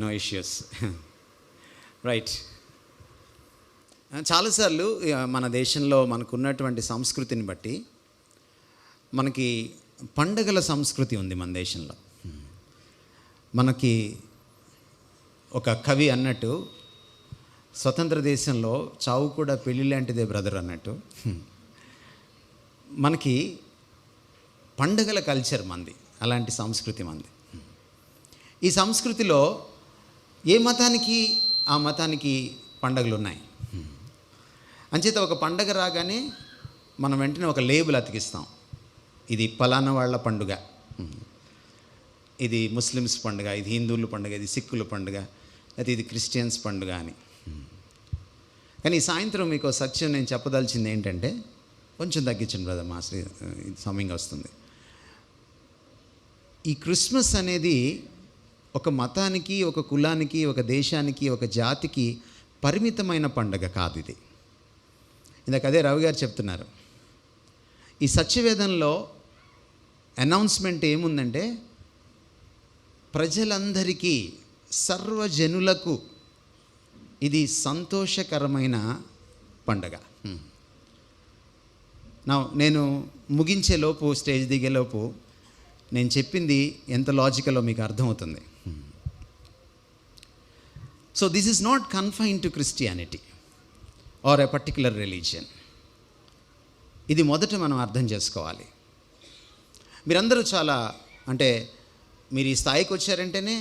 No issues. Right. చాలాసార్లు మన దేశంలో మనకున్నటువంటి సంస్కృతిని బట్టి మనకి పండగల సంస్కృతి ఉంది మన దేశంలో. మనకి ఒక కవి అన్నట్టు, స్వతంత్ర దేశంలో చావు కూడా పెళ్ళి లాంటిదే బ్రదర్ అన్నట్టు, మనకి పండగల కల్చర్ మంది, అలాంటి సంస్కృతి మంది. ఈ సంస్కృతిలో ఏ మతానికి ఆ మతానికి పండగలు ఉన్నాయి. అంచేత ఒక పండగ రాగానే మనం వెంటనే ఒక లేబుల్ అతికిస్తాం. ఇది పలానా వాళ్ళ పండుగ, ఇది ముస్లిమ్స్ పండుగ, ఇది హిందువుల పండుగ, ఇది సిక్కుల పండుగ, అయితే ఇది క్రిస్టియన్స్ పండుగ అని. కానీ ఈ సాయంత్రం మీకు సత్యం నేను చెప్పదలిచింది ఏంటంటే, కొంచెం తగ్గించండి బ్రదర్, మా సమయంగా వస్తుంది. ఈ క్రిస్మస్ అనేది ఒక మతానికి, ఒక కులానికి, ఒక దేశానికి, ఒక జాతికి పరిమితమైన పండుగ కాదు ఇది. ఇందాక అదే రవి గారు చెప్తున్నారు. ఈ సత్యవేదంలో అనౌన్స్మెంట్ ఏముందంటే, ప్రజలందరికీ, సర్వజనులకు ఇది సంతోషకరమైన పండగ. నేను ముగించేలోపు, స్టేజ్ దిగేలోపు నేను చెప్పింది ఎంత లాజికలో మీకు అర్థమవుతుంది. So this is not confined to Christianity are a particular religion. ఇది మొదట మనం అర్థం చేసుకోవాలి. మీరందరూ చాలా, అంటే మీరు ఈ స్థాయికి వచ్చారంటేనే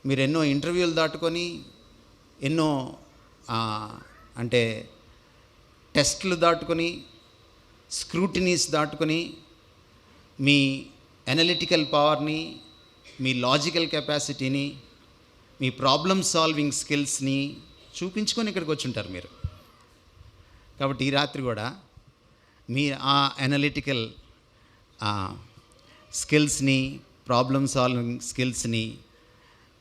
మీరు ఎన్నో ఇంటర్వ్యూలు దాటుకొని, ఎన్నో అంటే టెస్ట్లు దాటుకొని, స్క్రూటినీస్ దాటుకొని, మీ అనలిటికల్ పవర్ని, మీ లాజికల్ కెపాసిటీని, మీ ప్రాబ్లమ్ సాల్వింగ్ స్కిల్స్ని చూపించుకొని ఇక్కడికి వచ్చి ఉంటారు మీరు. కాబట్టి ఈ రాత్రి కూడా మీ ఆ అనలిటికల్ స్కిల్స్ని, ప్రాబ్లమ్ సాల్వింగ్ స్కిల్స్ని,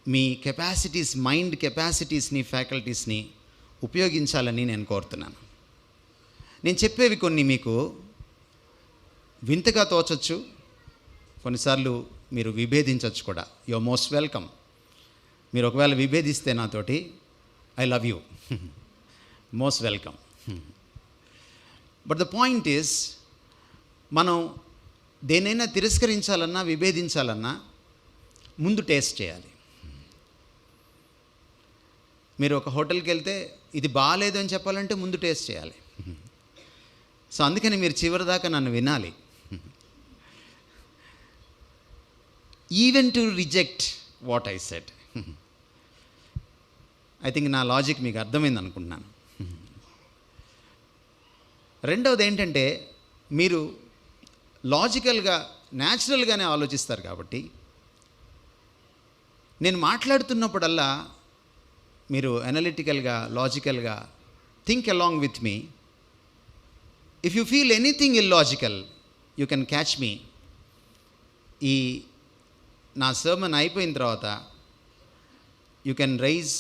మీ కెపాసిటీస్, మైండ్ కెపాసిటీస్ని, ఫ్యాకల్టీస్ని ఉపయోగించాలని నేను కోరుతున్నాను. నేను చెప్పేవి కొన్ని మీకు వింతగా తోచచ్చు, కొన్నిసార్లు మీరు విభేదించవచ్చు కూడా. You are most welcome. మీరు ఒకవేళ విభేదిస్తే నాతోటి, I love you, most welcome. But the point is, మనం దేనైనా తిరస్కరించాలన్నా, విభేదించాలన్నా ముందు టేస్ట్ చేయాలి. మీరు ఒక హోటల్కి వెళ్తే ఇది బాగాలేదు అని చెప్పాలంటే ముందు టేస్ట్ చేయాలి. సో అందుకని మీరు చివరిదాకా నన్ను వినాలి. Even to reject what I said. I think నా లాజిక్ మీకు అర్థమైంది అనుకుంటున్నాను. రెండవది ఏంటంటే, మీరు లాజికల్గా, న్యాచురల్గానే ఆలోచిస్తారు కాబట్టి, నేను మాట్లాడుతున్నప్పుడల్లా మీరు అనలిటికల్గా, లాజికల్గా think along with me. If you feel anything illogical, you can catch me. ఈ నా సర్మన్ అయిపోయిన తర్వాత you can rise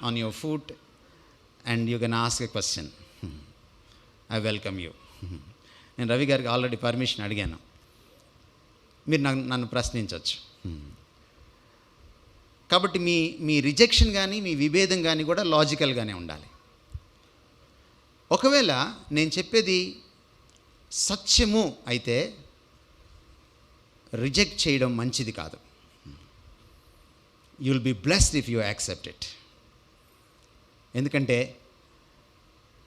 on your foot and you can ask a question. I welcome you. నేను రవి గారికి ఆల్రెడీ పర్మిషన్ అడిగాను, మీరు నన్ను ప్రశ్నించవచ్చు. కాబట్టి మీ రిజెక్షన్ కానీ, మీ విభేదం కానీ కూడా లాజికల్గానే ఉండాలి. ఒకవేళ నేను చెప్పేది సత్యము అయితే రిజెక్ట్ చేయడం మంచిది కాదు. You will be blessed if you accept it. ఎందుకంటే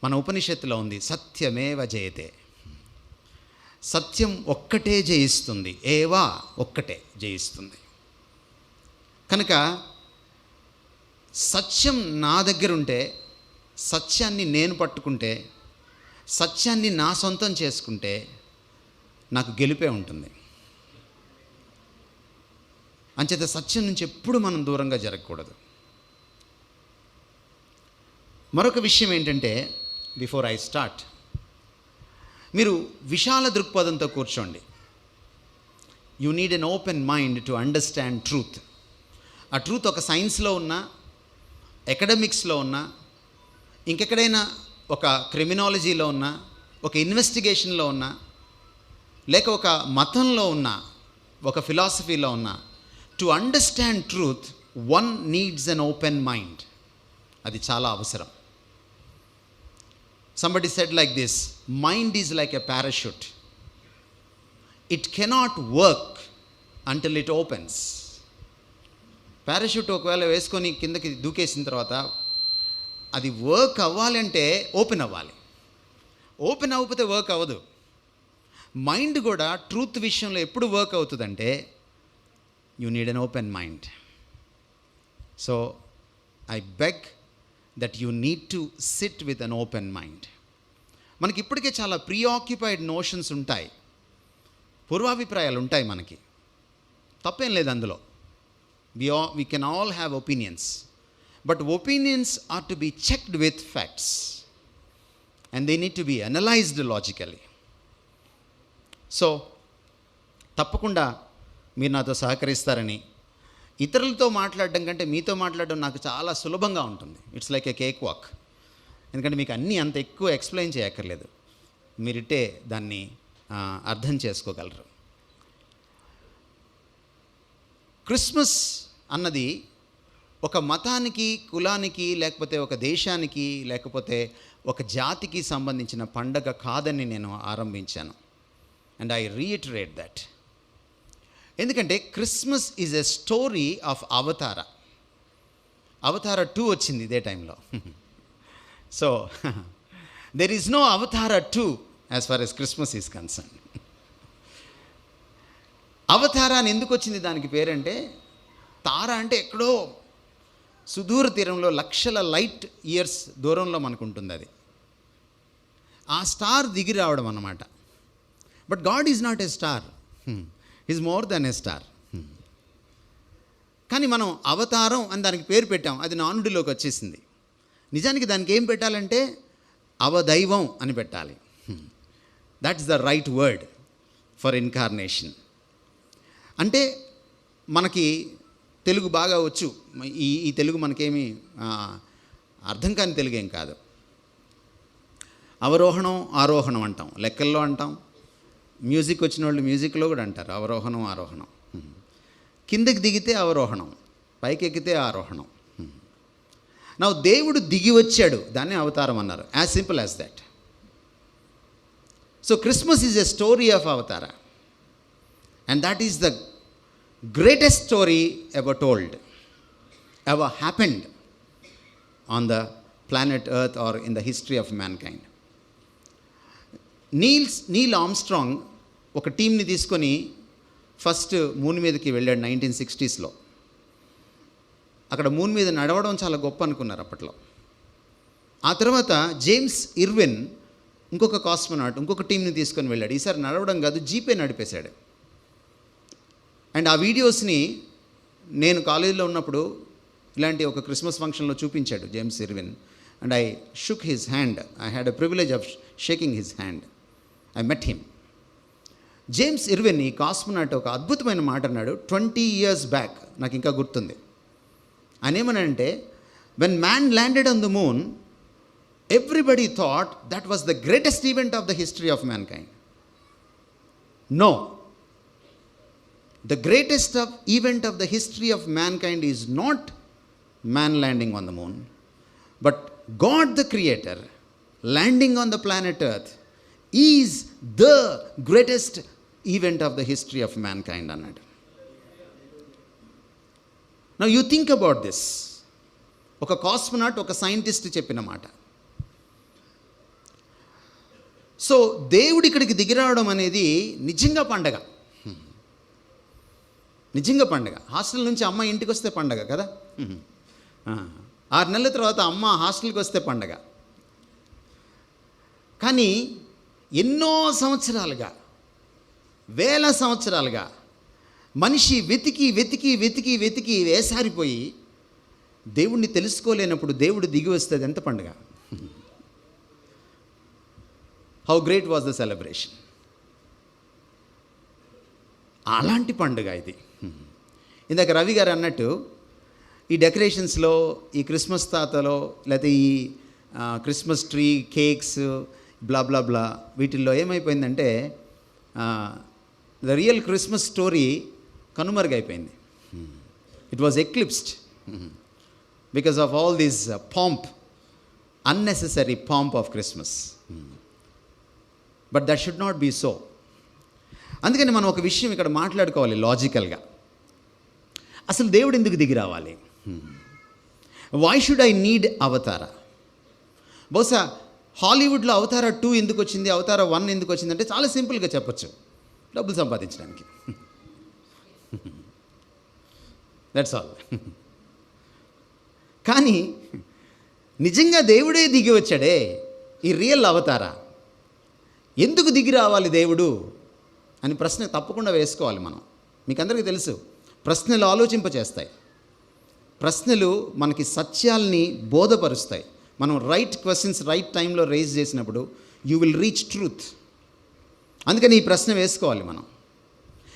మన ఉపనిషత్తులో ఉంది, సత్యమేవ జయతే. సత్యం ఒక్కటే జయిస్తుంది, ఏవా ఒక్కటే జయిస్తుంది. కనుక సత్యం నా దగ్గర ఉంటే, సత్యాన్ని నేను పట్టుకుంటే, సత్యాన్ని నా సొంతం చేసుకుంటే నాకు గెలిపే ఉంటుంది. అంచేత సత్యం నుంచి ఎప్పుడు మనం దూరంగా జరగకూడదు. మరొక విషయం ఏంటంటే, బిఫోర్ ఐ స్టార్ట్, మీరు విశాల దృక్పథంతో కూర్చోండి. You need an open mind to understand truth. ఆ ట్రూత్ ఒక సైన్స్లో ఉన్నా, ఎకడమిక్స్లో ఉన్నా, ఇంకెక్కడైనా ఒక క్రిమినాలజీలో ఉన్నా, ఒక ఇన్వెస్టిగేషన్లో ఉన్నా, లేక ఒక మతంలో ఉన్నా, ఒక ఫిలాసఫీలో ఉన్నా, to understand truth one needs an open mind. అది చాలా అవసరం. Somebody said like this, mind is like a parachute. It cannot work until it opens. Parachute ఒకవేళ వేసుకొని కిందకి దూకేసిన తర్వాత అది వర్క్ అవ్వాలంటే ఓపెన్ అవ్వాలి. ఓపెన్ అవ్వకపోతే వర్క్ అవ్వదు. మైండ్ కూడా ట్రూత్ విషయంలో ఎప్పుడు వర్క్ అవుతుందంటే you need an open mind. So I beg that you need to SIT with an open mind. మనకి ఇప్పటికే చాలా ప్రీఆక్యుపైడ్ నోషన్స్ ఉంటాయి, పూర్వాభిప్రాయాలు ఉంటాయి మనకి, తప్పేం లేదు అందులో. we can all have opinions, but opinions are to be checked with facts and they need to be analyzed logically. So తప్పకుండా మీరు నాతో సహకరిస్తారని, ఇతరులతో మాట్లాడడం కంటే మీతో మాట్లాడడం నాకు చాలా సులభంగా ఉంటుంది. It's like A cake walk. ఎందుకంటే మీకు అన్నీ అంత ఎక్కువ ఎక్స్ప్లెయిన్ చేయక్కర్లేదు, మీరిట్టే దాన్ని అర్థం చేసుకోగలరు. క్రిస్మస్ అన్నది ఒక మతానికి, కులానికి, లేకపోతే ఒక దేశానికి, లేకపోతే ఒక జాతికి సంబంధించిన పండగ కాదని నేను ఆరంభించాను. And I reiterate that. ఎందుకంటే Christmas is a story of avatara. Avatara 2 వచ్చింది ఇదే టైంలో. So there is no Avatar 2 as far as Christmas is concern. Avatar అని ఎందుకు వచ్చింది దానికి పేరంటే, తార అంటే ఎక్కడో సుదూర తీరంలో లక్షల లైట్ ఇయర్స్ దూరంలో మనకు ఉంటుంది అది. ఆ స్టార్ దిగి రావడం అన్నమాట. But God is not a star, is more than A star. కానీ మనం అవతారం అని దానికి పేరు పెట్టాం, అది నానుడిలోకి వచ్చేసింది. నిజానికి దానికి ఏం పెట్టాలంటే అవదైవం అని పెట్టాలి. That is the right word for incarnation. అంటే మనకి తెలుగు బాగా వచ్చు, ఈ తెలుగు మనకేమీ అర్థం కాని తెలుగు ఏం కాదు. అవరోహణం ఆరోహణం అంటాం, లెక్కల్లో అంటాం, మ్యూజిక్ వచ్చిన వాళ్ళు మ్యూజిక్లో కూడా అంటారు అవరోహణం ఆరోహణం. కిందకి దిగితే అవరోహణం, పైకి ఎక్కితే ఆరోహణం. నా దేవుడు దిగి వచ్చాడు, దాన్ని అవతారం అన్నారు. As simple as that. So Christmas is a story of అవతార, and that is the greatest story ever told, ever happened on the planet Earth or in the history of mankind. Neel Armstrong ఒక టీంని తీసుకొని first moon మీదకి వెళ్ళాడు 1960s. అక్కడ moon మీద నడవడం చాలా గొప్ప అనుకున్నారు అప్పట్లో. ఆ తర్వాత జేమ్స్ ఇర్విన్ ఇంకొక కాస్మోనాట్ ఇంకొక టీంని తీసుకొని వెళ్ళాడు. ఈసారి నడవడం కాదు, జీపే నడిపేశాడు. అండ్ ఆ వీడియోస్ని నేను కాలేజీలో ఉన్నప్పుడు ఇలాంటి ఒక క్రిస్మస్ ఫంక్షన్లో చూపించాడు James Irwin. And I shook his hand. I had a privilege of shaking his hand. I met him. James Irwin ఈ కాస్మోనాట్ ఒక అద్భుతమైన మాట అన్నాడు 20 years బ్యాక్, నాకు ఇంకా గుర్తుంది. ఆయన ఏమనంటే, when man landed on the moon everybody thought that was the greatest event of the history of mankind. No, the greatest event of the history of mankind is not man landing on the moon, but God the Creator landing on the planet Earth is the greatest event of the history of mankind అన్నాడు. Now you think about this. ఒక cosmonaut, ఒక scientist చెప్పిన మాట. So దేవుడు ఇక్కడికి దిగిరావడం అనేది నిజంగా పండగ, నిజంగా పండగ. హాస్టల్ నుంచి అమ్మ ఇంటికి వస్తే పండగ కదా. 6 నెలల తర్వాత అమ్మ హాస్టల్కి వస్తే పండగ. కానీ ఎన్నో సంవత్సరాలుగా, వేల సంవత్సరాలుగా మనిషి వెతికి వెతికి వెతికి వెతికి వేసారిపోయి దేవుణ్ణి తెలుసుకోలేనప్పుడు దేవుడు దిగి వస్తే ఎంత పండుగ. How great was the celebration. అలాంటి పండుగ ఇది. ఇందాక రవి గారు అన్నట్టు ఈ డెకరేషన్స్లో, ఈ క్రిస్మస్ తాతలో, లేకపోతే ఈ Christmas tree, cakes, bla bla bla, వీటిల్లో ఏమైపోయిందంటే ద రియల్ క్రిస్మస్ స్టోరీ కనుమరుగైపోయింది. It was eclipsed. Because of all this pomp, unnecessary pomp of Christmas. But that should not be so. అందుకని మనం ఒక విషయం ఇక్కడ మాట్లాడుకోవాలి లాజికల్గా. అసలు దేవుడు ఎందుకు దిగి రావాలి? వై షుడ్ ఐ నీడ్ అవతార? బహుశా హాలీవుడ్లో అవతార 2 ఎందుకు వచ్చింది, అవతార 1 ఎందుకు వచ్చిందంటే చాలా సింపుల్గా చెప్పొచ్చు, డబ్బులు సంపాదించడానికి. That's all. కానీ నిజంగా దేవుడే దిగి వచ్చాడే, ఈ రియల్ అవతారా, ఎందుకు దిగి రావాలి దేవుడు అని ప్రశ్న తప్పకుండా వేసుకోవాలి మనం. మీకు అందరికీ తెలుసు, ప్రశ్నలు ఆలోచింపచేస్తాయి, ప్రశ్నలు మనకి సత్యాల్ని బోధపరుస్తాయి. మనం రైట్ క్వశ్చన్స్ రైట్ టైంలో రైజ్ చేసినప్పుడు యూ విల్ రీచ్ ట్రూత్. అందుకని ఈ ప్రశ్న వేసుకోవాలి మనం.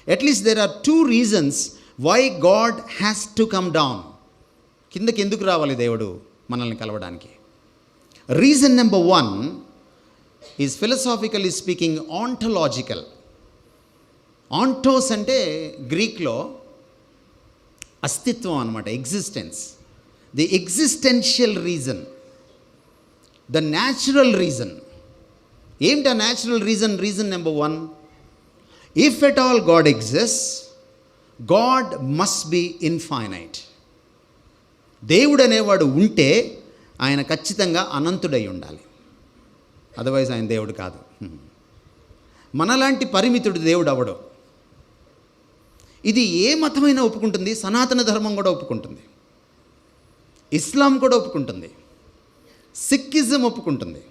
At least there are 2 reasons why God has to come down. కిందకి ఎందుకు రావాలి దేవుడు మనల్ని కలవడానికి? Reason number 1 is philosophically speaking ontological. ఆంటోస్ అంటే గ్రీక్లో అస్తిత్వం అన్నమాట, existence. The existential reason, the natural reason. ఏమిటి ఆ natural reason? Reason number 1, if at all God exist, God must be infinite. దేవుడు అనేవాడు ఉంటే ఆయన ఖచ్చితంగా అనంతుడై ఉండాలి, అదర్వైజ్ ఆయన దేవుడు కాదు. మనలాంటి పరిమితుడు దేవుడు అవడు. ఇది ఏ మతమైనా ఒప్పుకుంటుంది, సనాతన ధర్మం కూడా ఒప్పుకుంటుంది, ఇస్లాం కూడా ఒప్పుకుంటుంది, సిక్కిజం ఒప్పుకుంటుంది,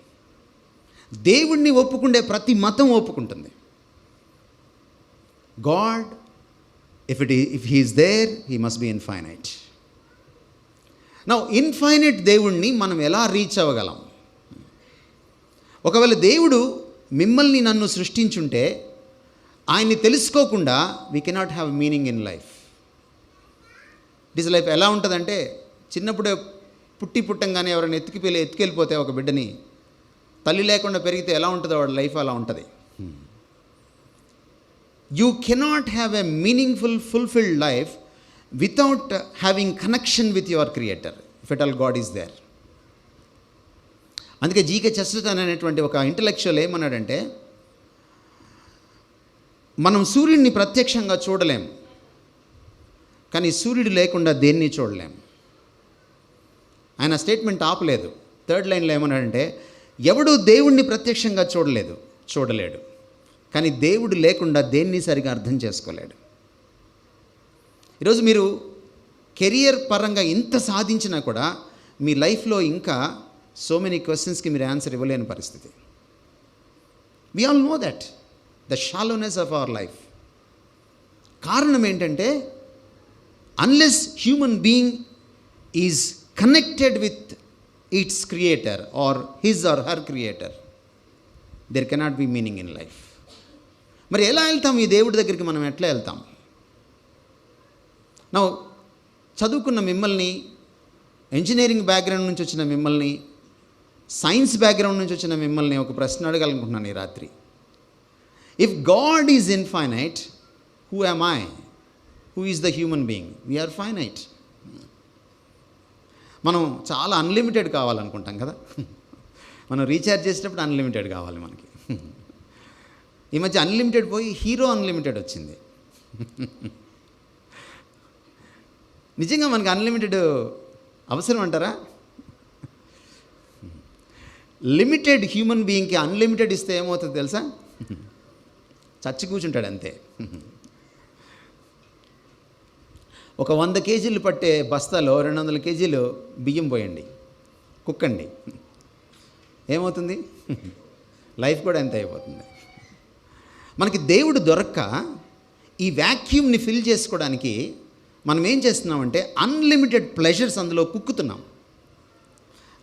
దేవుణ్ణి ఒప్పుకుండే ప్రతి మతం ఒప్పుకుంటుంది. God if he is there, he must be infinite. Now infinite దేవుణ్ణి మనం ఎలా రీచ్ అవ్వగలం? ఒకవేళ దేవుడు మిమ్మల్ని నన్ను సృష్టించుంటే ఆయన్ని తెలుసుకోకుండా we cannot have meaning in life. This life ఎలా ఉంటుందంటే, చిన్నప్పుడే పుట్టంగానే ఎవరైనా ఎత్తుకెళ్ళిపోతే ఒక బిడ్డని, తల్లి లేకుండా పెరిగితే ఎలా ఉంటుందో వాడి లైఫ్ అలా ఉంటుంది. You cannot have a meaningful fulfilled life without having connection with your creator, if at all God is there. అందుకే జీకే చెస్టర్టన్ అనేటువంటి ఒక ఇంటలెక్చువల్ ఏమన్నాడంటే, మనం సూర్యుడిని ప్రత్యక్షంగా చూడలేం, కానీ సూర్యుడు లేకుండా దేన్ని చూడలేం. ఆయన స్టేట్మెంట్ ఆపలేదు. 3rd లైన్లో ఏమన్నాడంటే, ఎవడు దేవుణ్ణి ప్రత్యక్షంగా చూడలేడు, కానీ దేవుడు లేకుండా దేన్ని సరిగా అర్థం చేసుకోలేడు. ఈరోజు మీరు కెరియర్ పరంగా ఇంత సాధించినా కూడా మీ లైఫ్లో ఇంకా సో మెనీ క్వశ్చన్స్కి మీరు ఆన్సర్ ఇవ్వలేని పరిస్థితి. We all know that the shallowness of our life. కారణం ఏంటంటే, unless human being is connected with its creator or his or her creator, there cannot be meaning in life. మరి ఎలా వెళ్తాం ఈ దేవుడి దగ్గరికి? మనం ఎట్లా వెళ్తాం? నా చదువుకున్న మిమ్మల్ని, ఇంజనీరింగ్ బ్యాక్గ్రౌండ్ నుంచి వచ్చిన మిమ్మల్ని, సైన్స్ బ్యాక్గ్రౌండ్ నుంచి వచ్చిన మిమ్మల్ని ఒక ప్రశ్న అడగాలనుకుంటున్నాను ఈ రాత్రి. If God is infinite, who am I? Who is the human being? We are finite. మనం చాలా అన్లిమిటెడ్ కావాలనుకుంటాం కదా. మనం రీఛార్జ్ చేసేటప్పుడు అన్లిమిటెడ్ కావాలి మనకి. ఈ మధ్య అన్లిమిటెడ్ పోయి హీరో అన్లిమిటెడ్ వచ్చింది. నిజంగా మనకి అన్లిమిటెడ్ అవసరం అంటారా? లిమిటెడ్ హ్యూమన్ బీయింగ్కి అన్లిమిటెడ్ ఇస్తే ఏమవుతుంది తెలుసా? చచ్చి కూర్చుంటాడు అంతే. ఒక 100 కేజీలు పట్టే బస్తాలో 200 కేజీలు బియ్యం పోయండి, కుక్కండి, ఏమవుతుంది? లైఫ్ కూడా ఎంత అయిపోతుంది. మనకి దేవుడు దొరక్క ఈ వ్యాక్యూమ్ని ఫిల్ చేసుకోవడానికి మనం ఏం చేస్తున్నామంటే అన్లిమిటెడ్ ప్లెజర్స్ అందులో కుక్కుతున్నాం,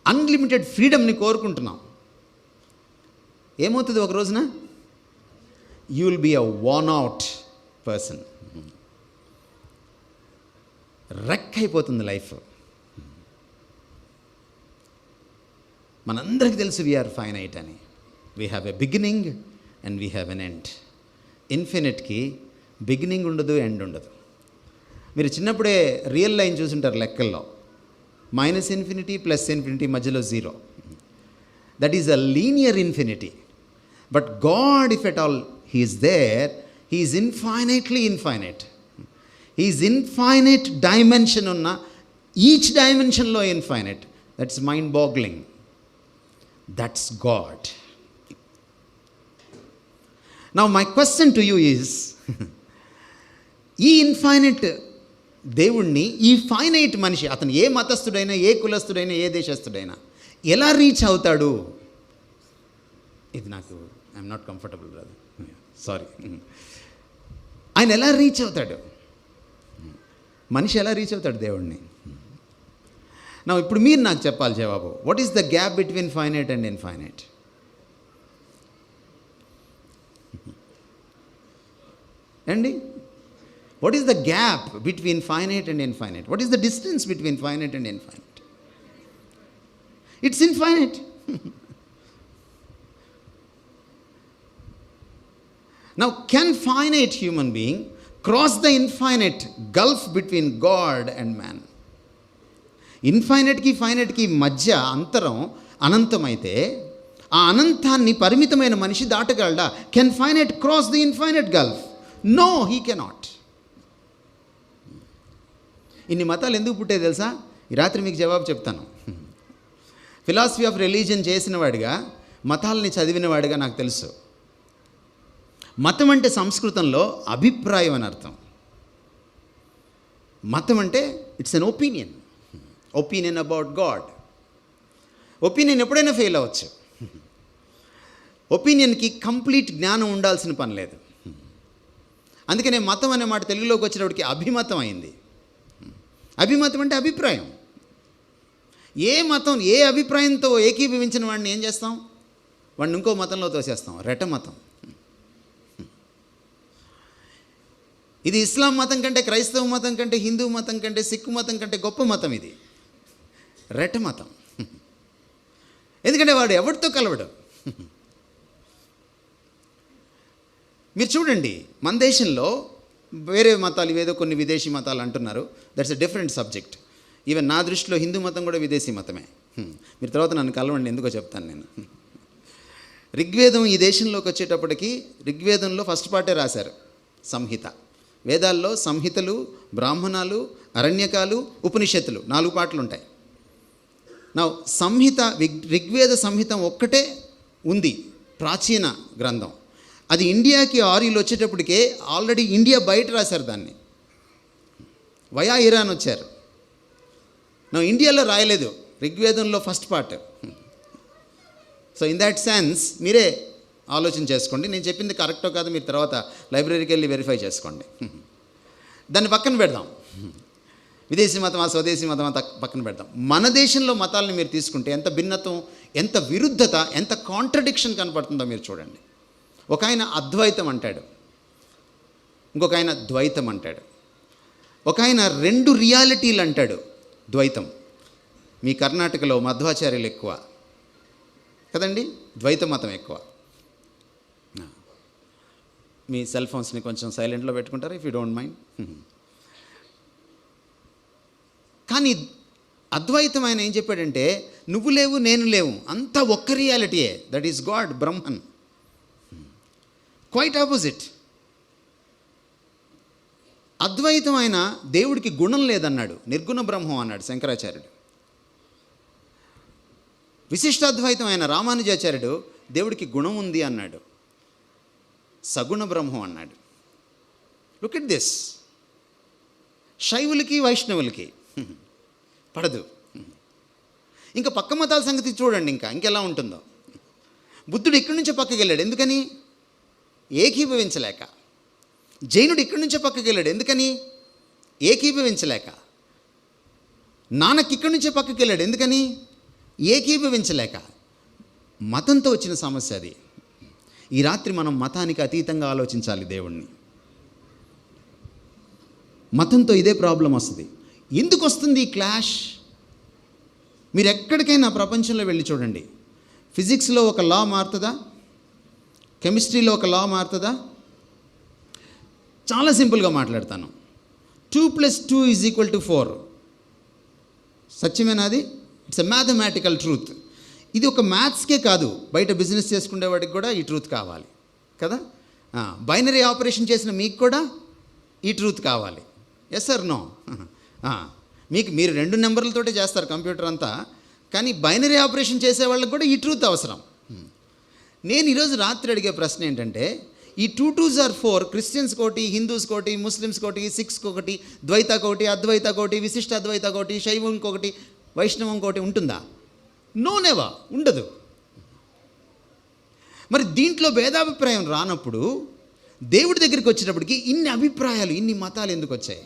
అన్లిమిటెడ్ ఫ్రీడమ్ని కోరుకుంటున్నాం. ఏమవుతుంది ఒక రోజున? You will be a worn out person. Wreck అయిపోతుంది లైఫ్. మనందరికీ తెలుసు వీఆర్ ఫైనైట్ అని. We have a beginning and we have an end. ఇన్ఫినిట్కి బిగినింగ్ ఉండదు, ఎండ్ ఉండదు. మీరు చిన్నప్పుడే రియల్ లైన్ చూసుంటారు లెక్కల్లో. -∞ +∞ మధ్యలో 0. That is a linear infinity. But God, if at all he is there, he is infinitely infinite. He is infinite dimension ఉన్న, each డైమెన్షన్లో infinite. That's mind boggling. That's God. Now my question to you is, ఈ infinite దేవుణ్ణి ఈ finite మనిషి, అతను ఏ మతస్థుడైనా, ఏ కులస్థుడైనా, ఏ దేశస్థుడైనా ఎలా reach అవుతాడు? ఇది నాకు I'm not comfortable brother, sorry. ఆయన ఎలా రీచ్ అవుతాడు? మనిషి ఎలా రీచ్ అవుతాడు దేవుణ్ణి? నా ఇప్పుడు మీరు నాకు చెప్పాలి జవాబు. What is the gap between finite and infinite? అండి, what is the gap between finite and infinite? What is the distance between finite and infinite? It's infinite. Now, can finite human being cross the infinite gulf between God and man? Infinite ki finite ki మధ్య అంతరం అనంతమైతే ఆ అనంతాన్ని పరిమితమైన మనిషి దాటగలడా? Can finite cross the infinite gulf? No, he cannot. ఇన్ని మతాలు ఎందుకు పుట్టాయి తెలుసా? ఈ రాత్రి మీకు జవాబు చెప్తాను. ఫిలాసఫీ ఆఫ్ రిలీజియన్ చేసిన వాడిగా, మతాలని చదివిన వాడిగా నాకు తెలుసు. మతం అంటే సంస్కృతంలో అభిప్రాయం అని అర్థం. మతం అంటే it's an opinion. Opinion about God. Opinion ఎప్పుడైనా ఫెయిల్ అవ్వచ్చు. ఒపీనియన్కి కంప్లీట్ జ్ఞానం ఉండాల్సిన పని లేదు. అందుకనే మతం అనే మాట తెలుగులోకి వచ్చేటప్పటికి అభిమతం అయింది. అభిమతం అంటే అభిప్రాయం. ఏ మతం, ఏ అభిప్రాయంతో ఏకీభవించిన వాడిని ఏం చేస్తాం? వాడిని ఇంకో మతంలో తోసేస్తాం. రెట మతం. ఇది ఇస్లాం మతం కంటే, క్రైస్తవ మతం కంటే, హిందూ మతం కంటే, సిక్కు మతం కంటే గొప్ప మతం ఇది. రెట మతం. ఎందుకంటే వాడు ఎవరితో కలవడు. మీరు చూడండి, మన దేశంలో వేరే మతాలు ఇవేదో కొన్ని విదేశీ మతాలు అంటున్నారు. That's a different subject. Even నా దృష్టిలో హిందూ మతం కూడా విదేశీ మతమే. మీరు తర్వాత నన్ను కలవండి, ఎందుకో చెప్తాను నేను. ఋగ్వేదం ఈ దేశంలోకి వచ్చేటప్పటికి ఋగ్వేదంలో ఫస్ట్ పార్టే రాశారు, సంహిత. వేదాల్లో సంహితలు, బ్రాహ్మణాలు, అరణ్యకాలు, ఉపనిషత్తులు 4 పాటలు ఉంటాయి. నా సంహిత, ఋగ్వేద సంహితం ఒక్కటే ఉంది, ప్రాచీన గ్రంథం. అది ఇండియాకి ఆర్యులు వచ్చేటప్పటికే ఆల్రెడీ ఇండియా బయట రాశారు దాన్ని. వయా ఇరాన్ వచ్చారు. నా ఇండియాలో రాయలేదు ఋగ్వేదంలో first part. So in that sense మీరే ఆలోచన చేసుకోండి. నేను చెప్పింది కరెక్టో కాదో మీరు తర్వాత లైబ్రరీకి వెళ్ళి వెరిఫై చేసుకోండి. దాన్ని పక్కన పెడదాం. విదేశీ మతమా, స్వదేశీ మతమా పక్కన పెడదాం. మన దేశంలో మతాలని మీరు తీసుకుంటే ఎంత భిన్నత్వం, ఎంత విరుద్ధత, ఎంత కాంట్రడిక్షన్ కనపడుతుందో మీరు చూడండి. ఒక ఆయన అద్వైతం అంటాడు, ఇంకొక ఆయన ద్వైతం అంటాడు. ఒక ఆయన 2 రియాలిటీలు అంటాడు, ద్వైతం. మీ కర్ణాటకలో మధ్వాచార్యులు ఎక్కువ కదండి, ద్వైత మతం ఎక్కువ. మీ సెల్ ఫోన్స్ని కొంచెం సైలెంట్లో పెట్టుకుంటారా, ఇఫ్ యూ డోంట్ మైండ్. కానీ అద్వైతం ఆయన ఏం చెప్పాడంటే, నువ్వు లేవు, నేను లేవు, అంతా ఒక్క రియాలిటీయే. That is God, Brahman. Quite opposite. అద్వైతం ఆయన దేవుడికి గుణం లేదన్నాడు, నిర్గుణ బ్రహ్మం అన్నాడు శంకరాచార్యుడు. విశిష్టాద్వైతం ఆయన రామానుజాచార్యుడు దేవుడికి గుణం ఉంది అన్నాడు, సగుణ బ్రహ్మం అన్నాడు. Look at this. శైవులకి వైష్ణవులకి పడదు. ఇంకా పక్క మతాల సంగతి చూడండి, ఇంకెలా ఉంటుందో. బుద్ధుడు ఇక్కడి నుంచే పక్కకి వెళ్ళాడు, ఎందుకని? ఏకీభవించలేక. జైనుడు ఇక్కడి నుంచే పక్కకి వెళ్ళాడు, ఎందుకని? ఏకీభవించలేక. నానక్ ఇక్కడి నుంచే పక్కకి వెళ్ళాడు, ఎందుకని? ఏకీభవించలేక. మతంతో వచ్చిన సమస్య అది. ఈ రాత్రి మనం మతానికి అతీతంగా ఆలోచించాలి దేవుణ్ణి. మతంతో ఇదే ప్రాబ్లం వస్తుంది. ఎందుకు వస్తుంది ఈ క్లాష్? మీరు ఎక్కడికైనా ప్రపంచంలో వెళ్ళి చూడండి. ఫిజిక్స్లో ఒక లా మారుతుందా? కెమిస్ట్రీలో ఒక లా మారుతుందా? చాలా సింపుల్గా మాట్లాడతాను. 2 + 2 = 4. సత్యమేనా అది? It's a mathematical truth. ఇది ఒక మ్యాథ్స్కే కాదు, బయట బిజినెస్ చేసుకునే వాడికి కూడా ఈ ట్రూత్ కావాలి కదా. బైనరీ ఆపరేషన్ చేసిన మీకు కూడా ఈ ట్రూత్ కావాలి. Yes or no? మీరు 2 నెంబర్లతోటే చేస్తారు కంప్యూటర్ అంతా, కానీ బైనరీ ఆపరేషన్ చేసే వాళ్ళకి కూడా ఈ ట్రూత్ అవసరం. నేను ఈరోజు రాత్రి అడిగే ప్రశ్న ఏంటంటే, ఈ 2 2s are 4, క్రిస్టియన్స్ కోటి, హిందూస్ కోటి, ముస్లిమ్స్ కోటి, సిక్స్ ఒకటి, ద్వైత కోటి, అద్వైత కోటి, విశిష్ట అద్వైత కోటి, శైవం కోటి, వైష్ణవం కోటి ఉంటుందా? నోనేవా, ఉండదు. మరి దీంట్లో భేదాభిప్రాయం రానప్పుడు దేవుడి దగ్గరికి వచ్చేటప్పటికి ఇన్ని అభిప్రాయాలు, ఇన్ని మతాలు ఎందుకు వచ్చాయి?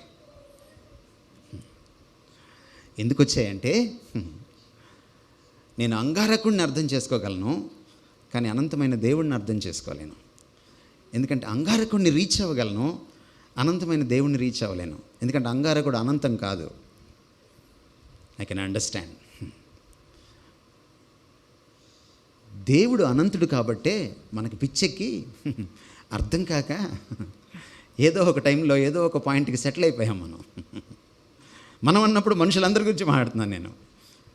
ఎందుకు వచ్చాయంటే, నేను అంగారకుడిని అర్థం చేసుకోగలను, కానీ అనంతమైన దేవుడిని అర్థం చేసుకోలేను. ఎందుకంటే అంగారకుడిని రీచ్ అవ్వగలను, అనంతమైన దేవుడిని రీచ్ అవ్వలేను. ఎందుకంటే అంగారకుడు అనంతం కాదు. I can understand. దేవుడు అనంతుడు కాబట్టే మనకి పిచ్చెక్కి అర్థం కాక ఏదో ఒక టైంలో ఏదో ఒక పాయింట్కి సెటిల్ అయిపోయాం మనం అన్నప్పుడు మనుషులందరి గురించి మాట్లాడుతున్నాను నేను,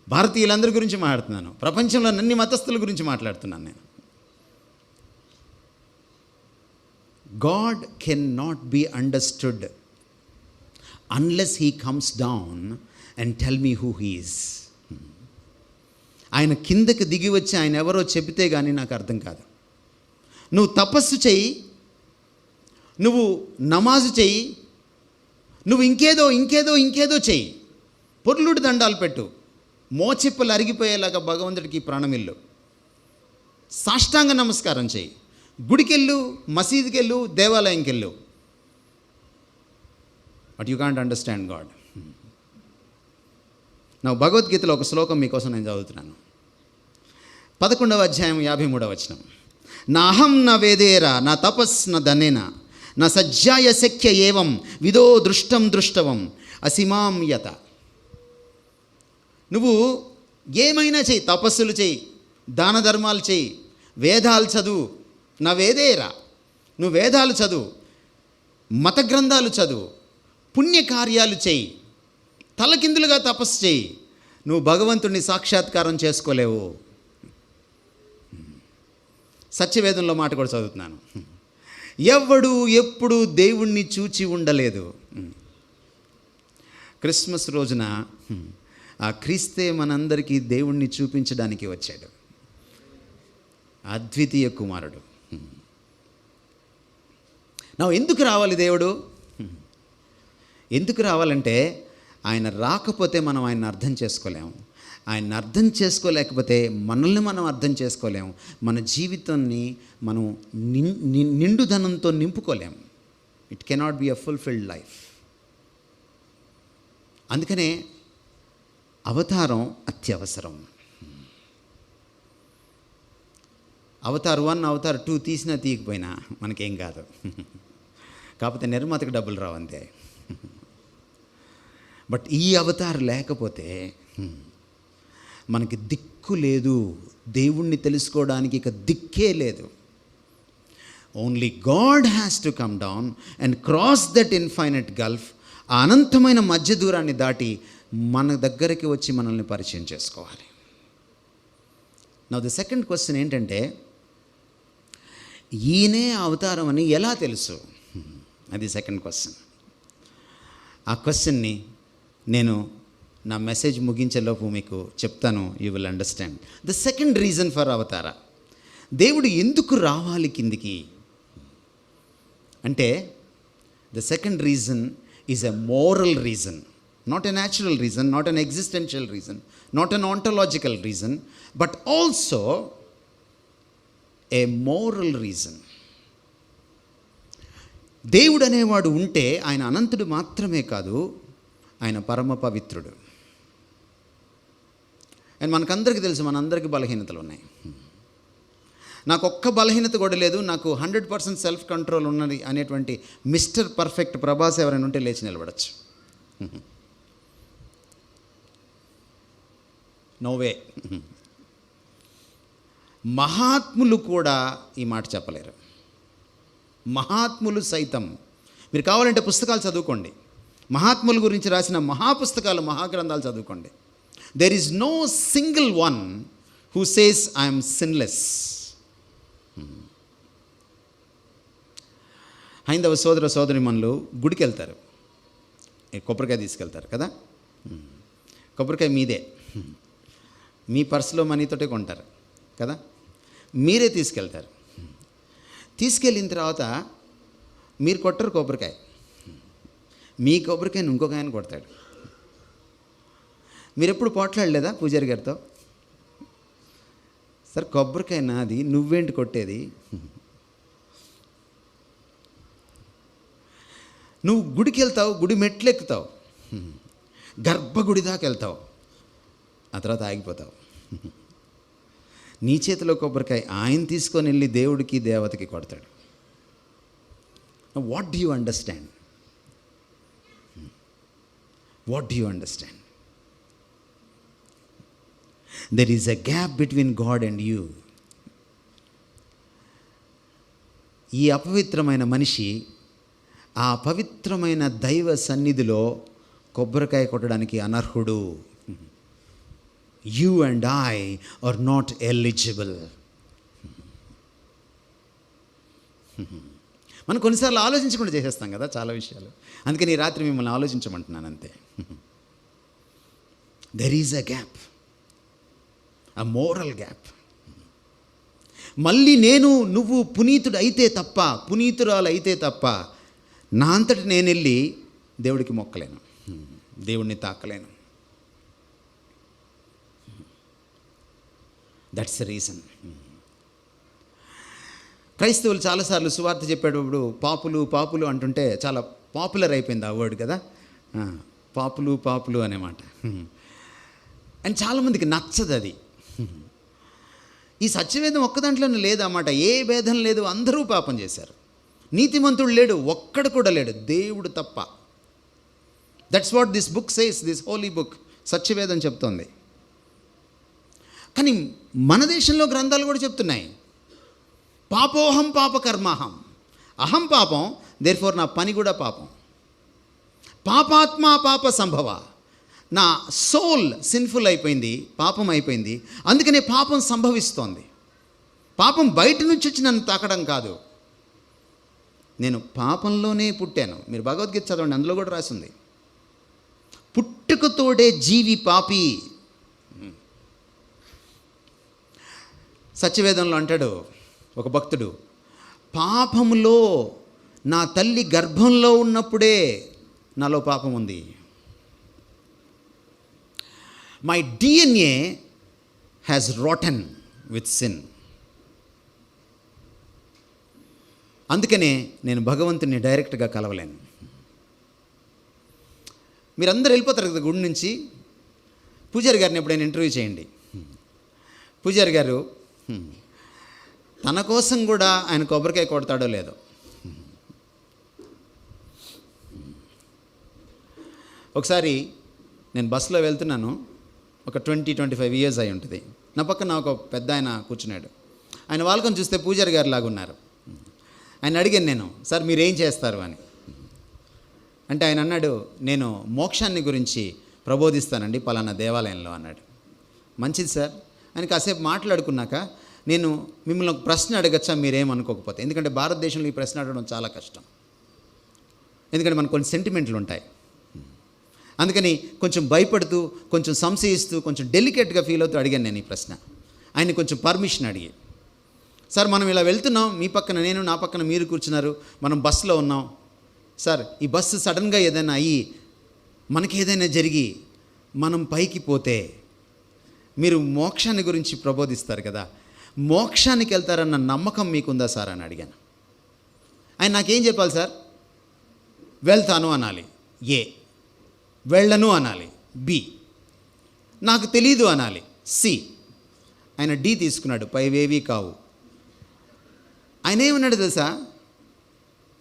భారతీయులందరి గురించి మాట్లాడుతున్నాను, ప్రపంచంలో అన్ని మతస్థుల గురించి మాట్లాడుతున్నాను నేను. God cannot be understood unless he comes down and tell me who he is. ఆయన కిందకి దిగి వచ్చి ఆయన ఎవరో చెబితే కానీ నాకు అర్థం కాదు. నువ్వు తపస్సు చెయ్యి, నువ్వు నమాజు చెయ్యి, నువ్వు ఇంకేదో చెయ్యి, పొర్లుడు దండాలు పెట్టు, మోచిప్పలు అరిగిపోయేలాగా భగవంతుడికి ప్రాణమిల్లు, సాష్టాంగ నమస్కారం చెయ్యి, గుడికెళ్ళు, మసీదుకెళ్ళు, దేవాలయంకెళ్ళు, but you can't understand God. నా భగవద్గీతలో ఒక శ్లోకం మీకోసం నేను చదువుతున్నాను. 11వ అధ్యాయం 53వ వచనం. నా అహం న వేదేరా నా తపస్ న ధనేన నా సజ్జాయ శక్య ఏవం విదో దృష్టవం అసిమాం యత. నువ్వు ఏమైనా చెయ్యి, తపస్సులు చెయ్యి, దాన ధర్మాలు చెయ్యి, వేదాలు చదువు, నా వేదేరా, నువ్వు వేదాలు చదువు, మత గ్రంథాలు చదువు, పుణ్యకార్యాలు చెయ్యి, తలకిందులుగా తపస్సు చెయ్యి, నువ్వు భగవంతుడిని సాక్షాత్కారం చేసుకోలేవు. సత్యవేదంలో మాట కూడా చదువుతున్నాను. ఎవడు ఎప్పుడు దేవుణ్ణి చూచి ఉండలేదు. క్రిస్మస్ రోజున ఆ క్రీస్తే మనందరికీ దేవుణ్ణి చూపించడానికి వచ్చాడు, అద్వితీయ కుమారుడు. నా ఎందుకు రావాలి దేవుడు? ఎందుకు రావాలంటే ఆయన రాకపోతే మనం ఆయన్ని అర్థం చేసుకోలేము. ఆయన అర్థం చేసుకోలేకపోతే మనల్ని మనం అర్థం చేసుకోలేము. మన జీవితాన్ని మనం నిండుదనంతో నింపుకోలేము. It cannot be a fulfilled life. అందుకనే అవతారం అత్యవసరం. అవతార్ 1, అవతార్ 2 తీసినా తీయకపోయినా మనకేం కాదు. కాకపోతే నిర్మాతకు డబ్బులు రావంతే. బట్ ఈ అవతార్ లేకపోతే మనకి దిక్కు లేదు. దేవుణ్ణి తెలుసుకోవడానికి ఇక దిక్కే లేదు. Only God has to come down and cross that infinite Gulf. ఆ అనంతమైన మధ్య దూరాన్ని దాటి మన దగ్గరికి వచ్చి మనల్ని పరిచయం చేసుకోవాలి. నౌ ద సెకండ్ క్వశ్చన్ ఏంటంటే, ఈయనే అవతారం అని ఎలా తెలుసు? అది సెకండ్ క్వశ్చన్. ఆ క్వశ్చన్ని నేను నా మెసేజ్ ముగించేలోపు మీకు చెప్తాను. You will understand the second reason for avatara. దేవుడు ఎందుకు రావాలి కిందికి అంటే, the second reason is a moral reason, not a natural reason, not an existential reason, not an ontological reason, but also a moral reason. దేవుడు అనేవాడు ఉంటే ఆయన అనంతుడు మాత్రమే కాదు, ఆయన పరమ పవిత్రుడు. అండ్ మనకందరికీ తెలుసు, మనందరికీ బలహీనతలు ఉన్నాయి. నాకు ఒక్క బలహీనత కూడా లేదు, నాకు 100% సెల్ఫ్ కంట్రోల్ ఉన్నది అనేటువంటి మిస్టర్ పర్ఫెక్ట్ ప్రభాస్ ఎవరైనా ఉంటే లేచి నిలబడచ్చు. నోవే. మహాత్ములు కూడా ఈ మాట చెప్పలేరు. మహాత్ములు సైతం, మీరు కావాలంటే పుస్తకాలు చదువుకోండి, మహాత్ముల గురించి రాసిన మహాపుస్తకాలు, మహాగ్రంథాలు చదువుకోండి. There is no single one who says I'm sinless. హైందవ సోదర సోదరిమణులు గుడికి వెళ్తారు, కొబ్బరికాయ తీసుకెళ్తారు కదా. కొబ్బరికాయ మీదే, మీ పర్సులో మనీతోటే కొంటారు కదా, మీరే తీసుకెళ్తారు. తీసుకెళ్ళిన తర్వాత మీరు కొట్టరు కొబ్బరికాయ, మీ కొబ్బరికాయని ఇంకొక ఆయన కొడతాడు. మీరు ఎప్పుడు పోట్లాడలేదా పూజారి గారితో? సార్ కొబ్బరికాయ నాది, నువ్వేంటి కొట్టేది? నువ్వు గుడికి వెళ్తావు, గుడి మెట్లు ఎక్కుతావు, గర్భగుడి దాకా వెళ్తావు, ఆ తర్వాత ఆగిపోతావు. నీ చేతిలో కొబ్బరికాయ ఆయన తీసుకొని వెళ్ళి దేవుడికి దేవతకి కొడతాడు. What do you understand? What do you understand? There is a gap between God and you. ఈ అపవిత్రమైన మనిషి ఆ పవిత్రమైన దైవ సన్నిధిలో కొబ్బరికాయ కొట్టడానికి అనర్హుడు. You and I are not eligible. మనం కొన్నిసార్లు ఆలోచించకుండా చేసేస్తాం కదా చాలా విషయాలు. అందుకని ఈ రాత్రి మిమ్మల్ని ఆలోచించమంటున్నాను అంతే. There is a gap, a moral gap. మళ్ళీ నువ్వు పునీతుడు అయితే తప్ప, పునీతురాలు అయితే తప్ప నా అంతటి నేను వెళ్ళి దేవుడికి మొక్కలేను, దేవుడిని తాకలేను. That's the reason. క్రైస్తవులు చాలాసార్లు సువార్త చెప్పేటప్పుడు పాపులు పాపులు అంటుంటే చాలా పాపులర్ అయిపోయింది ఆ వర్డ్ కదా, పాపులు అనేమాట. అండ్ చాలామందికి నచ్చదు అది. ఈ సత్యవేదం ఒక్క దాంట్లోనే లేదన్నమాట, ఏ భేదం లేదు, అందరూ పాపం చేశారు. నీతిమంతుడు లేడు, ఒక్కడు కూడా లేడు, దేవుడు తప్ప. That's what this book says, this holy book, సత్యవేదం చెప్తోంది. కానీ మన దేశంలో గ్రంథాలు కూడా చెప్తున్నాయి, పాపోహం పాపకర్మాహం. అహం పాపం, దేర్ఫోర్ నా పని కూడా పాపం. పాపాత్మ పాప సంభవ, నా సోల్ సిన్ఫుల్ అయిపోయింది, పాపం అయిపోయింది, అందుకనే పాపం సంభవిస్తోంది. పాపం బయట నుంచి వచ్చి నన్ను తాకడం కాదు, నేను పాపంలోనే పుట్టాను. మీరు భగవద్గీత చదవండి, అందులో కూడా రాసింది, పుట్టుకతోడే జీవి పాపి. సత్యవేదంలో అంటాడు ఒక భక్తుడు, పాపములో నా తల్లి గర్భంలో ఉన్నప్పుడే నాలో పాపం ఉంది. My DNA has rotten with sin. అందుకనే నేను భగవంతుని డైరెక్ట్గా కలవలేను. మీరందరూ వెళ్ళిపోతారు కదా గుడి నుంచి. పూజారి గారిని ఎప్పుడైనా ఇంటర్వ్యూ చేయండి. పూజారి గారు తన కోసం కూడా ఆయన కొబ్బరికాయ కొడతాడో లేదో. ఒకసారి నేను బస్సులో వెళ్తున్నాను, ఒక 20-25 ఇయర్స్ అయి ఉంటుంది. నా పక్కన ఒక పెద్ద ఆయన కూర్చున్నాడు. ఆయన వాళ్ళకొని చూస్తే పూజారి గారు లాగా ఉన్నారు. ఆయన అడిగాను నేను, సార్ మీరేం చేస్తారు అని. అంటే ఆయన అన్నాడు, నేను మోక్షాన్ని గురించి ప్రబోధిస్తానండి పలానా దేవాలయంలో అన్నాడు. మంచిది సార్ అని కాసేపు మాట్లాడుకున్నాక, నేను మిమ్మల్ని ఒక ప్రశ్న అడగచ్చా మీరేమనుకోకపోతే? ఎందుకంటే భారతదేశంలో ఈ ప్రశ్న అడగడం చాలా కష్టం, ఎందుకంటే మనకు కొన్ని సెంటిమెంట్లు ఉంటాయి. అందుకని కొంచెం భయపడుతూ, కొంచెం సంశయిస్తూ, కొంచెం డెలికేట్గా ఫీల్ అవుతూ అడిగాను నేను ఈ ప్రశ్న. ఆయన కొంచెం పర్మిషన్ అడిగి, సార్ మనం ఇలా వెళ్తున్నాం, మీ పక్కన నేను, నా పక్కన మీరు కూర్చున్నారు, మనం బస్సులో ఉన్నాం. సార్ ఈ బస్సు సడన్గా ఏదైనా అయ్యి మనకి ఏదైనా జరిగి మనం పైకి పోతే మీరు మోక్షాన్ని గురించి ప్రబోధిస్తారు కదా, మోక్షానికి వెళ్తారన్న నమ్మకం మీకుందా సార్ అని అడిగాను. ఆయన నాకేం చెప్పాలి సార్? వెళ్తాను అనాలి, ఏ. వెళ్ళను అనాలి, బి. నాకు తెలీదు అనాలి, సి. ఆయన డి తీసుకున్నాడు, పైవేవి కావు. ఆయన ఏమన్నాడు తెలుసా?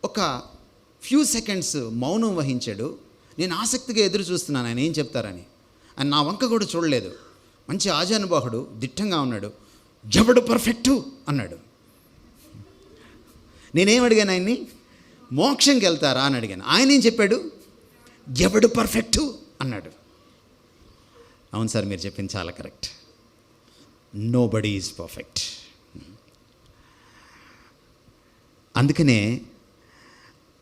ఒక ఫ్యూ సెకండ్స్ మౌనం వహించాడు. నేను ఆసక్తిగా ఎదురు చూస్తున్నాను ఆయన ఏం చెప్తారని. ఆయన నా వంక కూడా చూడలేదు. మంచి ఆజానుబాహుడు, దిట్టంగా ఉన్నాడు. ఎవడు పర్ఫెక్టు అన్నాడు. నేనేం అడిగాను ఆయన్ని? మోక్షంకి వెళ్తారా అని అడిగాను. ఆయన ఏం చెప్పాడు? ఎవడు పర్ఫెక్టు అన్నాడు. అవును సార్, మీరు చెప్పింది చాలా కరెక్ట్. Nobody is perfect. అందుకనే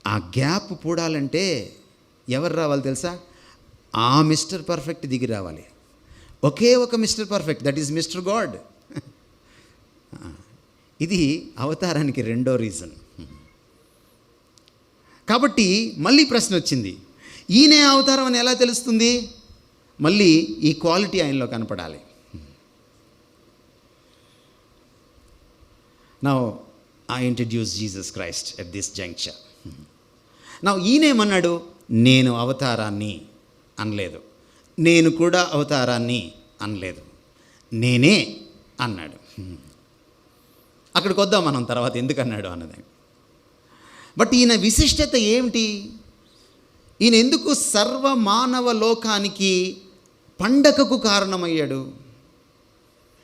ఆ గ్యాప్ పూడాలంటే ఎవరు రావాలి తెలుసా? ఆ మిస్టర్ పర్ఫెక్ట్ దిగి రావాలి. ఒకే ఒక mister perfect, that is mister God. ఇది అవతారానికి రెండో రీజన్. కాబట్టి మళ్ళీ ప్రశ్న వచ్చింది, ఈయనే అవతారం అని ఎలా తెలుస్తుంది? మళ్ళీ ఈ క్వాలిటీ ఆయనలో కనపడాలి. Now I introduce Jesus Christ at this juncture. Now ఈయనేమన్నాడు? నేను అవతారాన్ని అనలేదు, నేను కూడా అవతారాన్ని అనలేదు, నేనే అన్నాడు. అక్కడికి వద్దాం మనం తర్వాత ఎందుకన్నాడు అన్నది. బట్ ఈయన విశిష్టత ఏమిటి? ఈయన ఎందుకు సర్వ మానవ లోకానికి పండగకు కారణమయ్యాడు?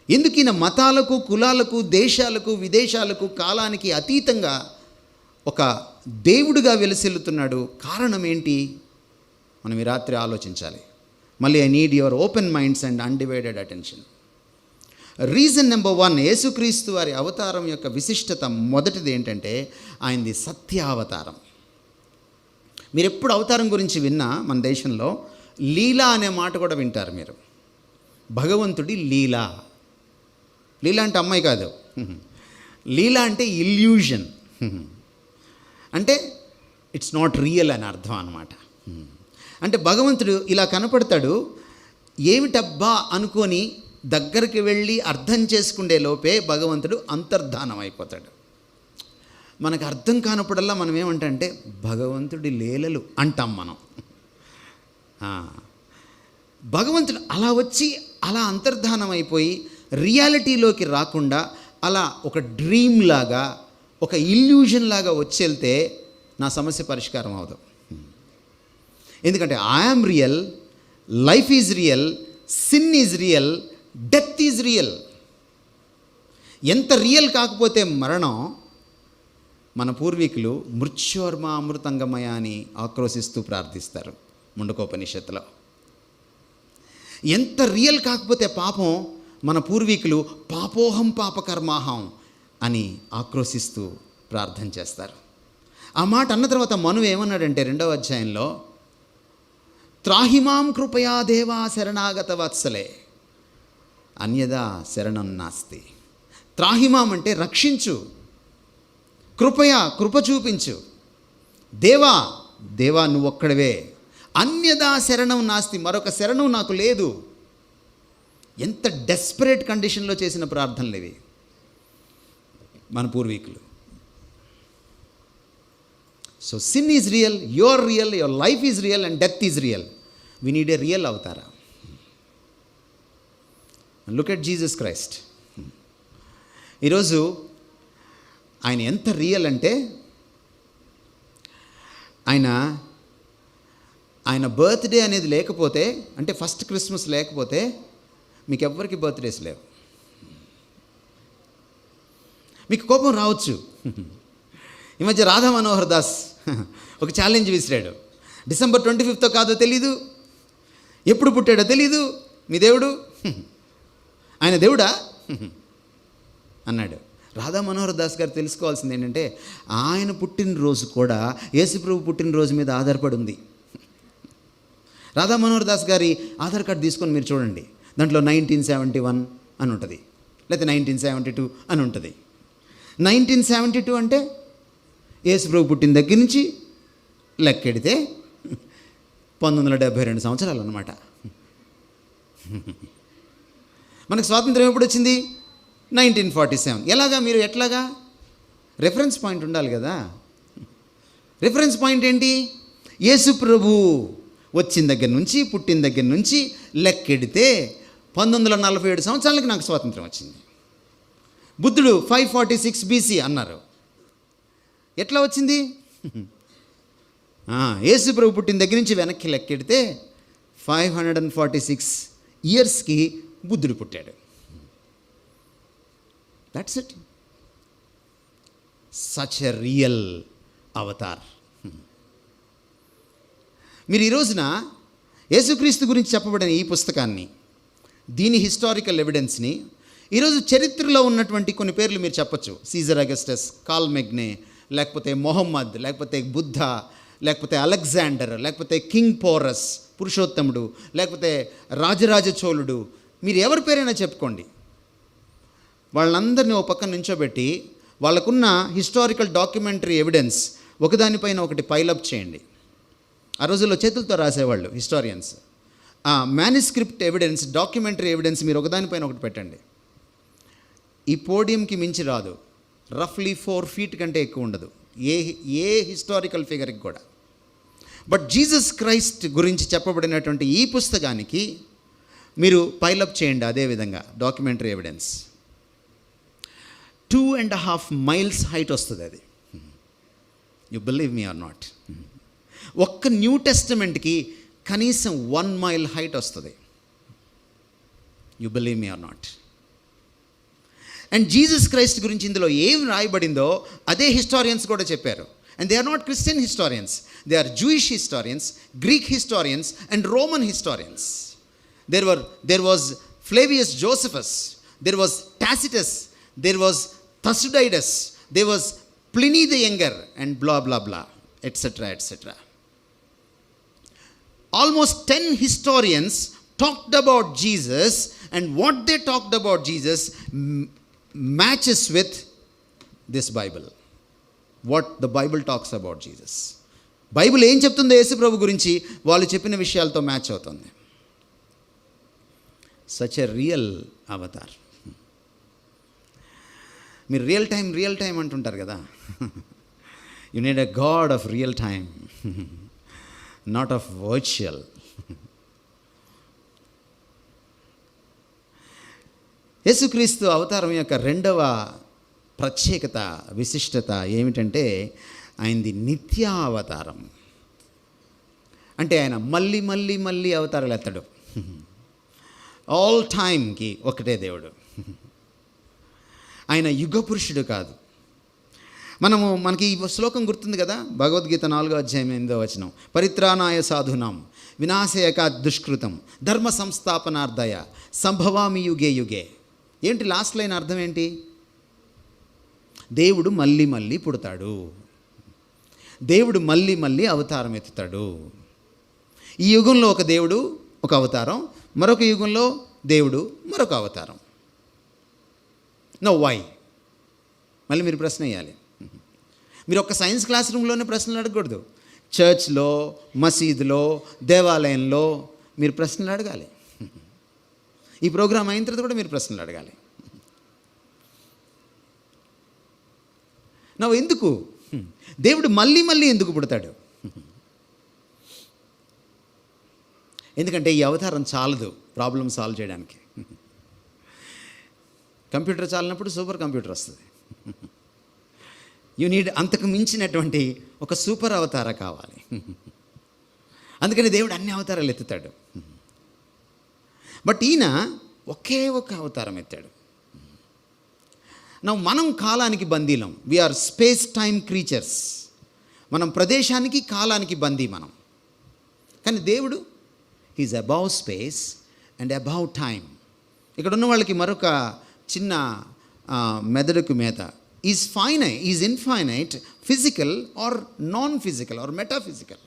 ఎందుకు ఈయన మతాలకు, కులాలకు, దేశాలకు, విదేశాలకు, కాలానికి అతీతంగా ఒక దేవుడిగా వెలసిల్లుతున్నాడు? కారణం ఏంటి? మనం ఈ రాత్రి ఆలోచించాలి. మళ్ళీ I need your open minds and undivided attention. Reason number 1, యేసుక్రీస్తు వారి అవతారం యొక్క విశిష్టత మొదటిది ఏంటంటే ఆయనది సత్యావతారం. మీరు ఎప్పుడు అవతారం గురించి విన్నా మన దేశంలో లీలా అనే మాట కూడా వింటారు మీరు. భగవంతుడి లీలా. లీలా అంటే అమ్మాయి కాదు, లీలా అంటే ఇల్యూషన్, అంటే ఇట్స్ నాట్ రియల్ అని అర్థం అన్నమాట. అంటే భగవంతుడు ఇలా కనపడతాడు, ఏమిటబ్బా అనుకొని దగ్గరికి వెళ్ళి అర్థం చేసుకునే లోపే భగవంతుడు అంతర్ధానం అయిపోతాడు. మనకు అర్థం కానప్పుడల్లా మనం ఏమంటే భగవంతుడి లీలలు అంటాం మనం. భగవంతుడు అలా వచ్చి అలా అంతర్ధానం అయిపోయి రియాలిటీలోకి రాకుండా అలా ఒక డ్రీమ్ లాగా, ఒక ఇల్యూజన్ లాగా వచ్చేళ్తే నా సమస్య పరిష్కారం అవదు. ఎందుకంటే I'm real, life is real, sin is real, death is real. ఎంత రియల్ కాకపోతే మరణం. మన పూర్వీకులు మృత్యోర్మ అమృతంగమయ అని ఆక్రోశిస్తూ ప్రార్థిస్తారు ముండకోపనిషత్తులో. ఎంత రియల్ కాకపోతే పాపం, మన పూర్వీకులు పాపోహం పాపకర్మాహం అని ఆక్రోశిస్తూ ప్రార్థన చేస్తారు. ఆ మాట అన్న తర్వాత మనువు ఏమన్నాడంటే 2వ అధ్యాయంలో, త్రాహిమాం కృపయా దేవా శరణాగత వత్సలే అన్యదా శరణం నాస్తి. త్రాహిమాం అంటే రక్షించు, కృపయా కృప చూపించు, దేవా దేవా నువ్వొక్కడవే, అన్యదా శరణం నాస్తి మరొక శరణం నాకు లేదు. ఎంత డెస్పరేట్ కండిషన్లో చేసిన ప్రార్థనలు ఇవి మన పూర్వీకులు. So sin is real, your life is real and death is real. We need a real avatara. Look at Jesus Christ. ఈరోజు ఆయన ఎంత రియల్ అంటే ఆయన బర్త్డే అనేది లేకపోతే, అంటే ఫస్ట్ క్రిస్మస్ లేకపోతే మీకు ఎవ్వరికి బర్త్డేస్ లేవు. మీకు కోపం రావచ్చు. ఈ మధ్య రాధా మనోహర్ దాస్ ఒక ఛాలెంజ్ విసిరాడు. డిసెంబర్ 25th కాదో తెలీదు, ఎప్పుడు పుట్టాడో తెలీదు, మీ దేవుడు ఆయన దేవుడా అన్నాడు. రాధా మనోహర్ దాస్ గారు తెలుసుకోవాల్సింది ఏంటంటే ఆయన పుట్టినరోజు కూడా యేసుప్రభు పుట్టినరోజు మీద ఆధారపడి ఉంది. రాధా మనోహర్ దాస్ గారి ఆధార్ కార్డు తీసుకొని మీరు చూడండి, దాంట్లో 1971 అని ఉంటుంది, లేకపోతే 1972 అని ఉంటుంది. 1972 అంటే యేసుప్రభు పుట్టిన దగ్గర నుంచి లెక్కెడితే 1972 సంవత్సరాలు అన్నమాట. మనకు స్వాతంత్రం ఎప్పుడు వచ్చింది? 1947. ఎట్లాగా రెఫరెన్స్ పాయింట్ ఉండాలి కదా. రెఫరెన్స్ పాయింట్ ఏంటి? యేసు ప్రభు వచ్చిన దగ్గర నుంచి, పుట్టిన దగ్గర నుంచి లెక్కెడితే 1947 సంవత్సరాలకి నాకు స్వాతంత్రం వచ్చింది. బుద్ధుడు 546 BC అన్నారు. ఎట్లా వచ్చింది? యేసు ప్రభు పుట్టిన దగ్గర నుంచి వెనక్కి లెక్కెడితే 546 ఇయర్స్కి బుద్ధుడు పుట్టాడు. That's it. Such a real Avatar. మీరు ఈ రోజున యేసుక్రీస్తు గురించి చెప్పబడిన ఈ పుస్తకాన్ని, దీని హిస్టారికల్ ఎవిడెన్స్ని, ఈరోజు చరిత్రలో ఉన్నటువంటి కొన్ని పేర్లు మీరు చెప్పొచ్చు. సీజర్ అగస్టస్, కాల్ మెగ్నే, లేకపోతే మొహమ్మద్, లేకపోతే బుద్ధ, లేకపోతే అలెగ్జాండర్, లేకపోతే కింగ్ పోరస్ పురుషోత్తముడు, లేకపోతే రాజరాజ చోళుడు, మీరు ఎవరి పేరైనా చెప్పుకోండి. వాళ్ళందరినీ ఓ పక్కన నించోబెట్టి వాళ్ళకున్న హిస్టారికల్ డాక్యుమెంటరీ ఎవిడెన్స్ ఒకదానిపైన ఒకటి పైలప్ చేయండి. ఆ రోజుల్లో చేతులతో రాసేవాళ్ళు హిస్టారియన్స్. ఆ మ్యానుస్క్రిప్ట్ ఎవిడెన్స్, డాక్యుమెంటరీ ఎవిడెన్స్ మీరు ఒకదానిపైన ఒకటి పెట్టండి. ఈ పోడియంకి మించి రాదు. రఫ్లీ 4 feet కంటే ఎక్కువ ఉండదు ఏ హిస్టారికల్ ఫిగర్కి కూడా. బట్ జీసస్ క్రైస్ట్ గురించి చెప్పబడినటువంటి ఈ పుస్తకానికి మీరు పైలప్ చేయండి అదేవిధంగా డాక్యుమెంటరీ ఎవిడెన్స్. 2.5 miles హైట్ వస్తుంది అది. You believe me or not. ఒక్క న్యూ టెస్టమెంట్కి కనీసం 1 mile హైట్ వస్తుంది. You believe me or not. And Jesus Christ గురించి ఇందులో ఏం రాయబడిందో అదే హిస్టారియన్స్ కూడా చెప్పారు. And they are not Christian historians, they are Jewish historians, Greek historians and Roman historians. There was Flavius Josephus, there was Tacitus, there was Thucydides, there was Pliny the Younger, and blah blah blah, etc. etc. Almost 10 historians talked about Jesus, and what they talked about Jesus matches with this Bible. What the Bible talks about Jesus. Bible ఏం చెప్తుందో యేసు ప్రభు గురించి వాళ్ళు చెప్పిన విషయాలతో match అవుతుంది. Such a real Avatar. మీరు real time అంటుంటారు కదా. You need a God of real time, not of virtual. యేసుక్రీస్తు అవతారం యొక్క రెండవ ప్రత్యేకత, విశిష్టత ఏమిటంటే ఆయనది నిత్య అవతారం. అంటే ఆయన మళ్ళీ మళ్ళీ మళ్ళీ అవతారాలు ఎత్తడు. ఆల్ టైమ్కి ఒకటే దేవుడు. ఆయన యుగ పురుషుడు కాదు. మనకి ఈ శ్లోకం గుర్తుంది కదా, భగవద్గీత 4:8 పరిత్రాణాయ సాధునాం వినాశయక దుష్కృతం ధర్మ సంస్థాపనార్థయ సంభవామి యుగే యుగే. ఏంటి లాస్ట్ లైన్ అర్థం ఏంటి? దేవుడు మళ్ళీ మళ్ళీ పుడతాడు, దేవుడు మళ్ళీ మళ్ళీ అవతారం ఎత్తుతాడు. ఈ యుగంలో ఒక దేవుడు ఒక అవతారం, మరొక యుగంలో దేవుడు మరొక అవతారం. No why? మళ్ళీ మీరు ప్రశ్న వేయాలి. మీరు ఒక సైన్స్ క్లాస్ రూమ్లోనే ప్రశ్నలు అడగకూడదు. చర్చ్లో, మసీదులో, దేవాలయంలో మీరు ప్రశ్నలు అడగాలి. ఈ ప్రోగ్రాం అయిన తర్వాత కూడా మీరు ప్రశ్నలు అడగాలి. ఎందుకు దేవుడు మళ్ళీ మళ్ళీ ఎందుకు పుడతాడు? ఎందుకంటే ఈ అవతారం చాలదు ప్రాబ్లం సాల్వ్ చేయడానికి. కంప్యూటర్ చాలినప్పుడు సూపర్ కంప్యూటర్ వస్తుంది. యు నీడ్ అంతకు మించినటువంటి ఒక సూపర్ అవతార కావాలి. అందుకని దేవుడు అన్ని అవతారాలు ఎత్తుతాడు. బట్ ఈయన ఒకే ఒక అవతారం ఎత్తాడు. మనం కాలానికి బందీలం. We are space time creatures. మనం ప్రదేశానికి కాలానికి బందీ మనం. కానీ దేవుడు is above space and above time. ఇక్కడ ఉన్న వాళ్ళకి మరొక చిన్న మెదడుకు మేత. Is infinite physical or non physical or metaphysical.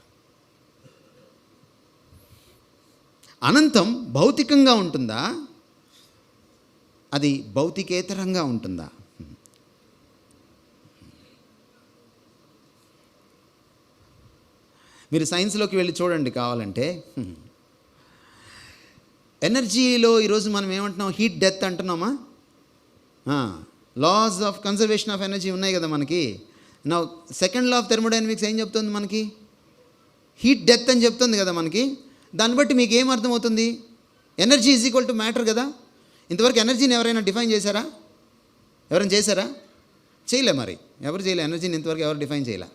అనంతం భౌతికంగా ఉంటుందా, అది భౌతికేతరంగా ఉంటుందా? మీరు సైన్స్లోకి వెళ్ళి చూడండి కావాలంటే. ఎనర్జీలో ఈరోజు మనం ఏమంటున్నాం? హీట్ డెత్ అంటున్నామా? Laws of conservation of energy ఉన్నాయి కదా మనకి. నా సెకండ్ లా ఆఫ్ థెర్మోడైనమిక్స్ ఏం చెప్తుంది మనకి? హీట్ డెత్ అని చెప్తుంది కదా మనకి. దాన్ని బట్టి మీకు ఏం అర్థమవుతుంది? Energy is equal to matter కదా. ఇంతవరకు ఎనర్జీని ఎవరైనా డిఫైన్ చేశారా? ఎవరైనా చేశారా? చేయలే. మరి ఎవరు చేయలే ఎనర్జీని ఇంతవరకు ఎవరు డిఫైన్ చేయలే.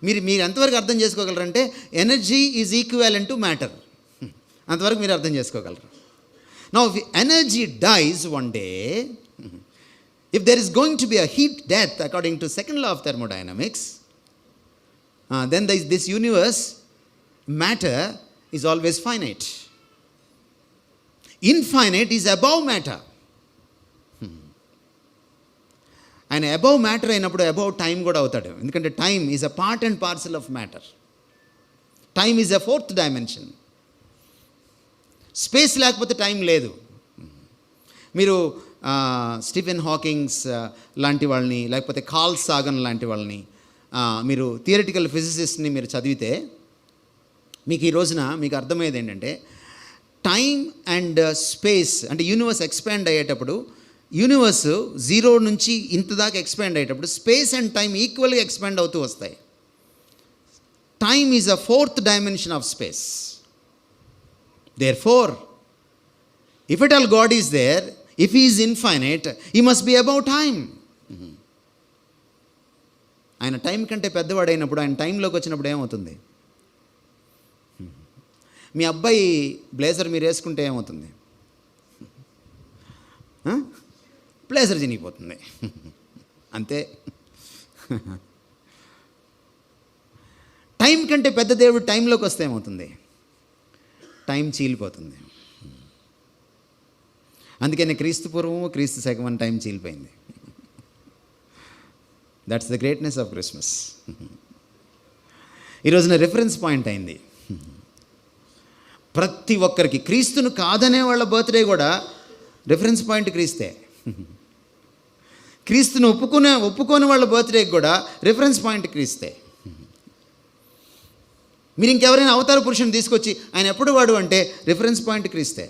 మీరు ఎంతవరకు అర్థం చేసుకోగలరంటే energy is equivalent to matter. అంతవరకు మీరు అర్థం చేసుకోగలరు. Now if energy dies one day, if there is going to be a heat death according to second law of thermodynamics, then this universe matter is always finite. Infinite is above matter. ఆయన above matter అయినప్పుడు above time కూడా అవుతాడు. ఎందుకంటే time is a part and parcel of matter. Time is a fourth dimension. Space లేకపోతే time లేదు. మీరు Stephen Hawking's లాంటి వాళ్ళని, లేకపోతే కార్ల్ సాగన్ లాంటి వాళ్ళని, మీరు థియరిటికల్ ఫిజిసిస్ట్ని మీరు చదివితే మీకు ఈ రోజున మీకు అర్థమయ్యేది ఏంటంటే, టైం అండ్ స్పేస్ అంటే యూనివర్స్ ఎక్స్పాండ్ అయ్యేటప్పుడు, యూనివర్స్ 0 నుంచి ఇంత దాకా ఎక్స్పాండ్ అయ్యేటప్పుడు స్పేస్ అండ్ టైం ఈక్వల్గా ఎక్స్పాండ్ అవుతూ వస్తాయి. Time is a fourth dimension of space. Therefore, if at all God is there, if He is infinite, He must be above time. ఆయన time కంటే పెద్దవాడైనప్పుడు, ఆయన టైంలోకి వచ్చినప్పుడు ఏమవుతుంది? మీ అబ్బాయి బ్లేజర్ మీరు వేసుకుంటే ఏమవుతుంది? బ్లేజర్ చినిగిపోతుంది. అంతే. టైం కంటే పెద్ద దేవుడు టైంలోకి వస్తే ఏమవుతుంది? టైం చీలిపోతుంది. అందుకని క్రీస్తు పూర్వము క్రీస్తు శకం టైం చీలిపోయింది. That's the greatness of Christmas. ఈరోజున రిఫరెన్స్ పాయింట్ అయింది ప్రతి ఒక్కరికి. క్రీస్తును కాదనే వాళ్ళ బర్త్డే కూడా రిఫరెన్స్ పాయింట్ క్రీస్తే. క్రీస్తును ఒప్పుకోని వాళ్ళ బర్త్డేకి కూడా రిఫరెన్స్ పాయింట్ క్రీస్తే. మీరు ఇంకెవరైనా అవతార పురుషుని తీసుకొచ్చి ఆయన ఎప్పుడు వాడు అంటే రిఫరెన్స్ పాయింట్ క్రీస్తే.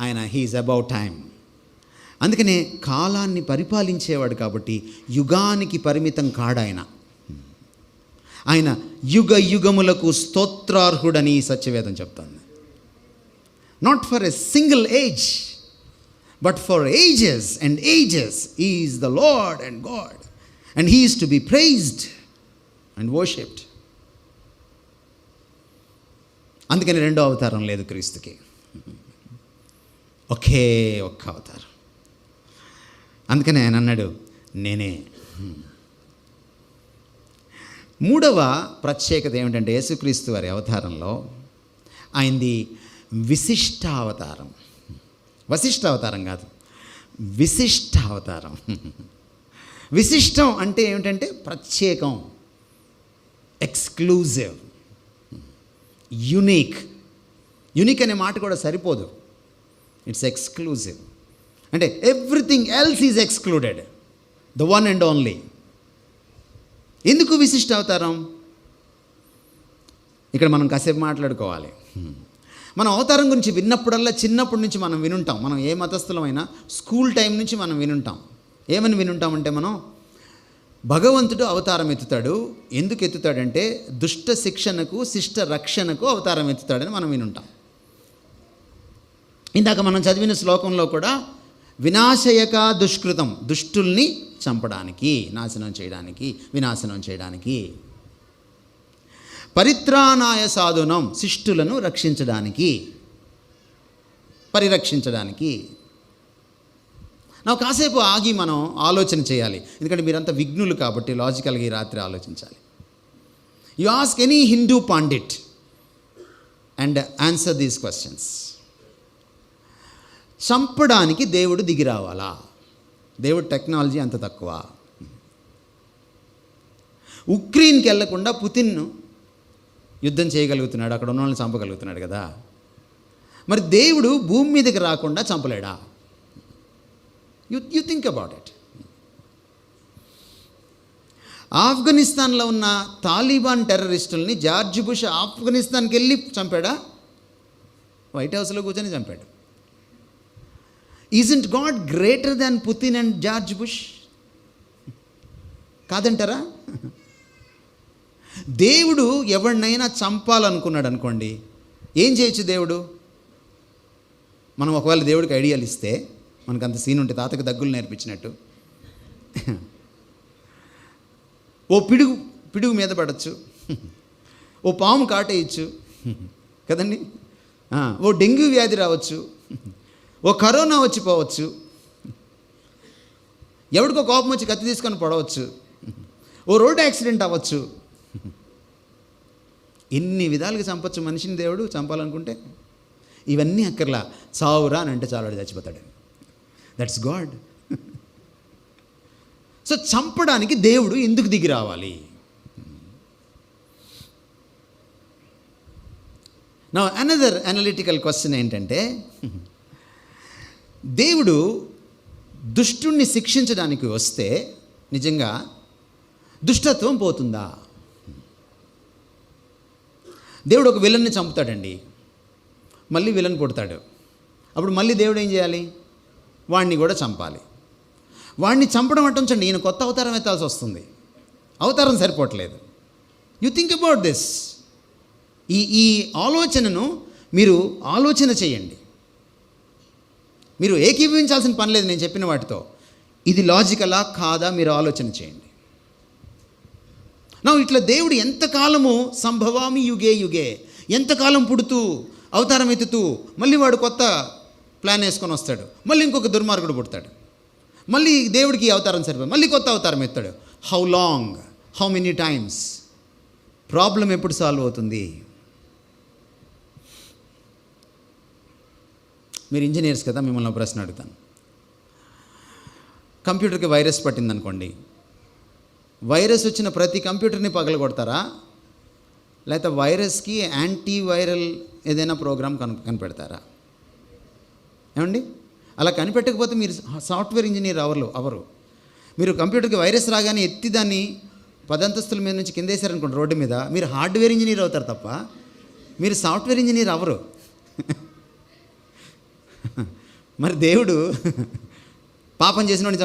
ఆయన హీఈస్ అబౌట్ టైం. అందుకనే కాలాన్ని పరిపాలించేవాడు కాబట్టి యుగానికి పరిమితం కాడాయన. ఆయన యుగ యుగములకు స్తోత్రార్హుడని సత్యవేదం చెప్తాను. Not for a single age, but for ages and ages he is the Lord and God, and he is to be praised and worshipped. అందుకని రెండో అవతారం లేదు క్రీస్తుకి, ఒకే ఒక్క అవతారం. అందుకని ఆయన అన్నాడు నేనే. మూడవ ప్రత్యేకత ఏమిటంటే యేసుక్రీస్తు వారి అవతారంలో ఆయనది విశిష్టావతారం. వశిష్టావతారం కాదు, విశిష్టావతారం. విశిష్టం అంటే ఏమిటంటే ప్రత్యేకం, ఎక్స్క్లూజివ్, యునిక్. యునిక్ అనే మాట కూడా సరిపోదు, ఇట్స్ ఎక్స్క్లూజివ్. అంటే everything else is excluded, the one and only. ఎందుకు విశిష్ట అవతారం? ఇక్కడ మనం కాసేపు మాట్లాడుకోవాలి. మనం అవతారం గురించి విన్నప్పుడల్లా చిన్నప్పటి నుంచి మనం వినుంటాం. మనం ఏ మతస్థులమైనా స్కూల్ టైం నుంచి మనం వినుంటాం. ఏమని వినుంటామంటే, మనం భగవంతుడు అవతారం ఎత్తుతాడు. ఎందుకు ఎత్తుతాడంటే దుష్ట శిక్షణకు శిష్ట రక్షణకు అవతారం ఎత్తుతాడని మనం వినుంటాం. ఇందాక మనం చదివిన శ్లోకంలో కూడా వినాశయక దుష్కృతం, దుష్టుల్ని చంపడానికి, నాశనం చేయడానికి, వినాశనం చేయడానికి. పరిత్రాణాయ సాధునం, శిష్టులను రక్షించడానికి, పరిరక్షించడానికి. నాకు కాసేపు ఆగి మనం ఆలోచన చేయాలి. ఎందుకంటే మీరంతా విఘ్నులు కాబట్టి లాజికల్గా ఈ రాత్రి ఆలోచించాలి. You ask any Hindu Pandit and answer these questions. చంపడానికి దేవుడు దిగి రావాలా? దేవుడు టెక్నాలజీ అంత తక్కువ. ఉక్రెయిన్కి వెళ్లకుండా పుతిన్ యుద్ధం చేయగలుగుతున్నాడు, అక్కడ ఉన్న వాళ్ళని చంపగలుగుతున్నాడు కదా. మరి దేవుడు భూమి మీదకి రాకుండా చంపలేడా? You think about it. ఆఫ్ఘనిస్తాన్లో ఉన్న తాలిబాన్ టెర్రరిస్టుల్ని జార్జ్ బుష్ ఆఫ్ఘనిస్తాన్కి వెళ్ళి చంపాడా? వైట్ హౌస్లో కూర్చొని చంపాడు. Isn't God greater than Putin and George Bush? కాదంటారా? దేవుడు ఎవరినైనా చంపాలనుకున్నాడు అనుకోండి, ఏం చేయొచ్చు దేవుడు? మనం ఒకవేళ దేవుడికి ఐడియాలు ఇస్తే, మనకు అంత సీన్ ఉంటే, తాతకు దగ్గులు నేర్పించినట్టు, ఓ పిడుగు మీద పడవచ్చు, ఓ పాము కాటేయచ్చు కదండి, ఓ డెంగ్యూ వ్యాధి రావచ్చు, ఓ కరోనా వచ్చిపోవచ్చు. ఎవడికో కోపం వచ్చి కత్తి తీసుకొని పడవచ్చు, ఓ రోడ్ యాక్సిడెంట్ అవ్వచ్చు, ఎన్ని విధాలుగా చంపచ్చు మనిషిని దేవుడు చంపాలనుకుంటే. ఇవన్నీ అక్కర్లా, చావురా అని అంటే చాలు చచ్చిపోతాడు. That's God. సో చంపడానికి దేవుడు ఎందుకు దిగి రావాలి? నా అనదర్ అనలిటికల్ క్వశ్చన్ ఏంటంటే, దేవుడు దుష్టుణ్ణి శిక్షించడానికి వస్తే నిజంగా దుష్టత్వం పోతుందా? దేవుడు ఒక విలన్ని చంపుతాడండి, మళ్ళీ విలన్ పుడతాడు. అప్పుడు మళ్ళీ దేవుడు ఏం చేయాలి? వాడిని కూడా చంపాలి. వాడిని చంపడం అంటే ఉంచండి, ఈయన కొత్త అవతారం ఎత్తాల్సి వస్తుంది. అవతారం సరిపోవట్లేదు. You think about this. ఈ ఆలోచనను మీరు ఆలోచన చేయండి. మీరు ఏకీభవించాల్సిన పని లేదు నేను చెప్పిన వాటితో. ఇది లాజికలా కాదా మీరు ఆలోచన చేయండి. నా ఇట్లా దేవుడు ఎంతకాలము సంభవామి యుగే యుగే, ఎంతకాలం పుడుతూ అవతారం ఎత్తుతూ మళ్ళీ వాడు కొత్త ప్లాన్ వేసుకొని వస్తాడు, మళ్ళీ ఇంకొక దుర్మార్గుడు పుడతాడు, మళ్ళీ దేవుడికి అవతారం సరిపోయి మళ్ళీ కొత్త అవతారం ఎత్తాడు. How long, how many times? Problem ఎప్పుడు సాల్వ్ అవుతుంది? మీరు ఇంజనీర్స్ కదా, మిమ్మల్ని ప్రశ్న అడుగుతాను. కంప్యూటర్కి వైరస్ పట్టిందనుకోండి, వైరస్ వచ్చిన ప్రతి కంప్యూటర్ని పగలగొడతారా, లేకపోతే వైరస్కి యాంటీ వైరల్ ఏదైనా ప్రోగ్రామ్ కనిపెడతారా? ఏమండి? అలా కనిపెట్టకపోతే మీరు సాఫ్ట్వేర్ ఇంజనీర్ అవరు. మీరు కంప్యూటర్కి వైరస్ రాగానే ఎత్తి దాన్ని 10 అంతస్తుల మీద నుంచి కింద వేసారనుకోండి రోడ్డు మీద, మీరు హార్డ్వేర్ ఇంజనీర్ అవుతారు తప్ప మీరు సాఫ్ట్వేర్ ఇంజనీర్ అవరు. మరి దేవుడు పాపం చేసినోడిని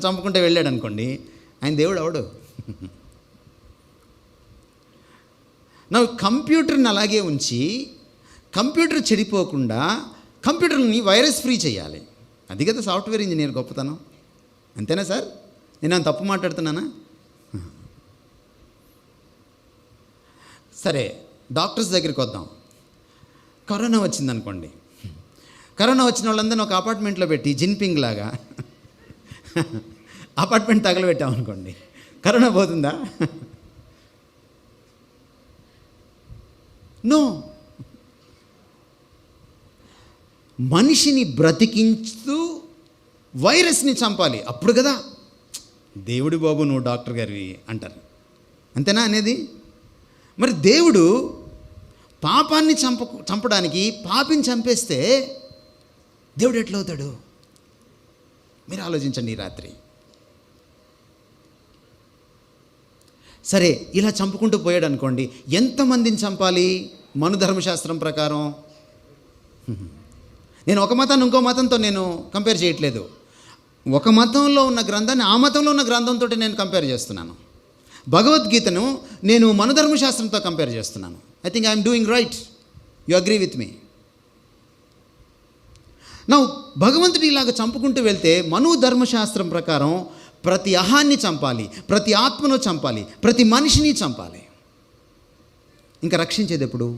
చంపుకుంటా వెళ్ళాడు అనుకోండి, ఆయన దేవుడు అవడు. నా కంప్యూటర్ని అలాగే ఉంచి కంప్యూటర్ చెడిపోకుండా కంప్యూటర్ని వైరస్ ఫ్రీ చేయాలి. అది కదా సాఫ్ట్వేర్ ఇంజనీర్ గొప్పతనం. అంతేనా సార్? నేను తప్పు మాట్లాడుతున్నానా? సరే, డాక్టర్స్ దగ్గరికి వద్దాం. కరోనా వచ్చిందనుకోండి, కరోనా వచ్చిన వాళ్ళందరినీ ఒక అపార్ట్మెంట్లో పెట్టి జిన్పింగ్ లాగా అపార్ట్మెంట్ తగలబెట్టామనుకోండి, కరోనా పోతుందా? నో. మనిషిని బ్రతికించుతూ వైరస్ని చంపాలి, అప్పుడు కదా దేవుడి బాబు నువ్వు డాక్టర్ గారివి అంటారు. అంతేనా అనేది? మరి దేవుడు పాపాన్ని చంపడానికి పాపిని చంపేస్తే దేవుడు ఎట్లవుతాడు? మీరు ఆలోచించండి ఈ రాత్రి. సరే, ఇలా చంపుకుంటూ పోయాడు అనుకోండి, ఎంతమందిని చంపాలి మను ధర్మశాస్త్రం ప్రకారం? నేను ఒక మతాన్ని ఇంకో మతంతో నేను కంపేర్ చేయట్లేదు. ఒక మతంలో ఉన్న గ్రంథాన్ని ఆ మతంలో ఉన్న గ్రంథంతో నేను కంపేర్ చేస్తున్నాను. భగవద్గీతను నేను మను ధర్మశాస్త్రంతో కంపేర్ చేస్తున్నాను. I think I'm doing right. You agree with me? నా భగవంతుడు ఇలాగ చంపుకుంటూ వెళ్తే మను ధర్మశాస్త్రం ప్రకారం ప్రతి అహాన్ని చంపాలి, ప్రతి ఆత్మను చంపాలి, ప్రతి మనిషిని చంపాలి. ఇంకా రక్షించేది ఎప్పుడు?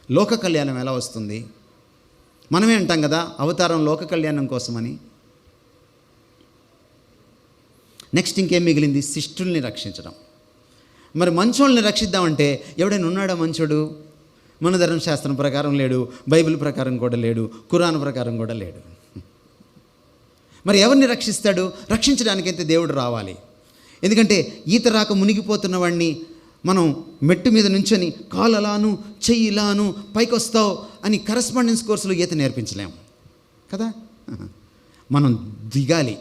లోక కళ్యాణం ఎలా వస్తుంది? మనమే అంటాం కదా అవతారం లోక కళ్యాణం కోసమని. నెక్స్ట్ ఇంకేం మిగిలింది? శిష్టుల్ని రక్షించడం. మరి మంచోళ్ళని రక్షిద్దామంటే ఎవడైనా ఉన్నాడా మంచోడు? మన ధర్మశాస్త్రం ప్రకారం లేడు, బైబిల్ ప్రకారం కూడా లేడు, ఖురాన్ ప్రకారం కూడా లేడు. మరి ఎవరిని రక్షిస్తాడు? రక్షించడానికైతే దేవుడు రావాలి. ఎందుకంటే ఈత రాక మునిగిపోతున్న వాడిని మనం మెట్టు మీద నుంచొని కాలు అలాను చెయ్యి ఇలాను పైకి వస్తావు అని కరస్పాండెన్స్ కోర్సులో ఈత నేర్పించలేము కదా. మనం దిగాలి,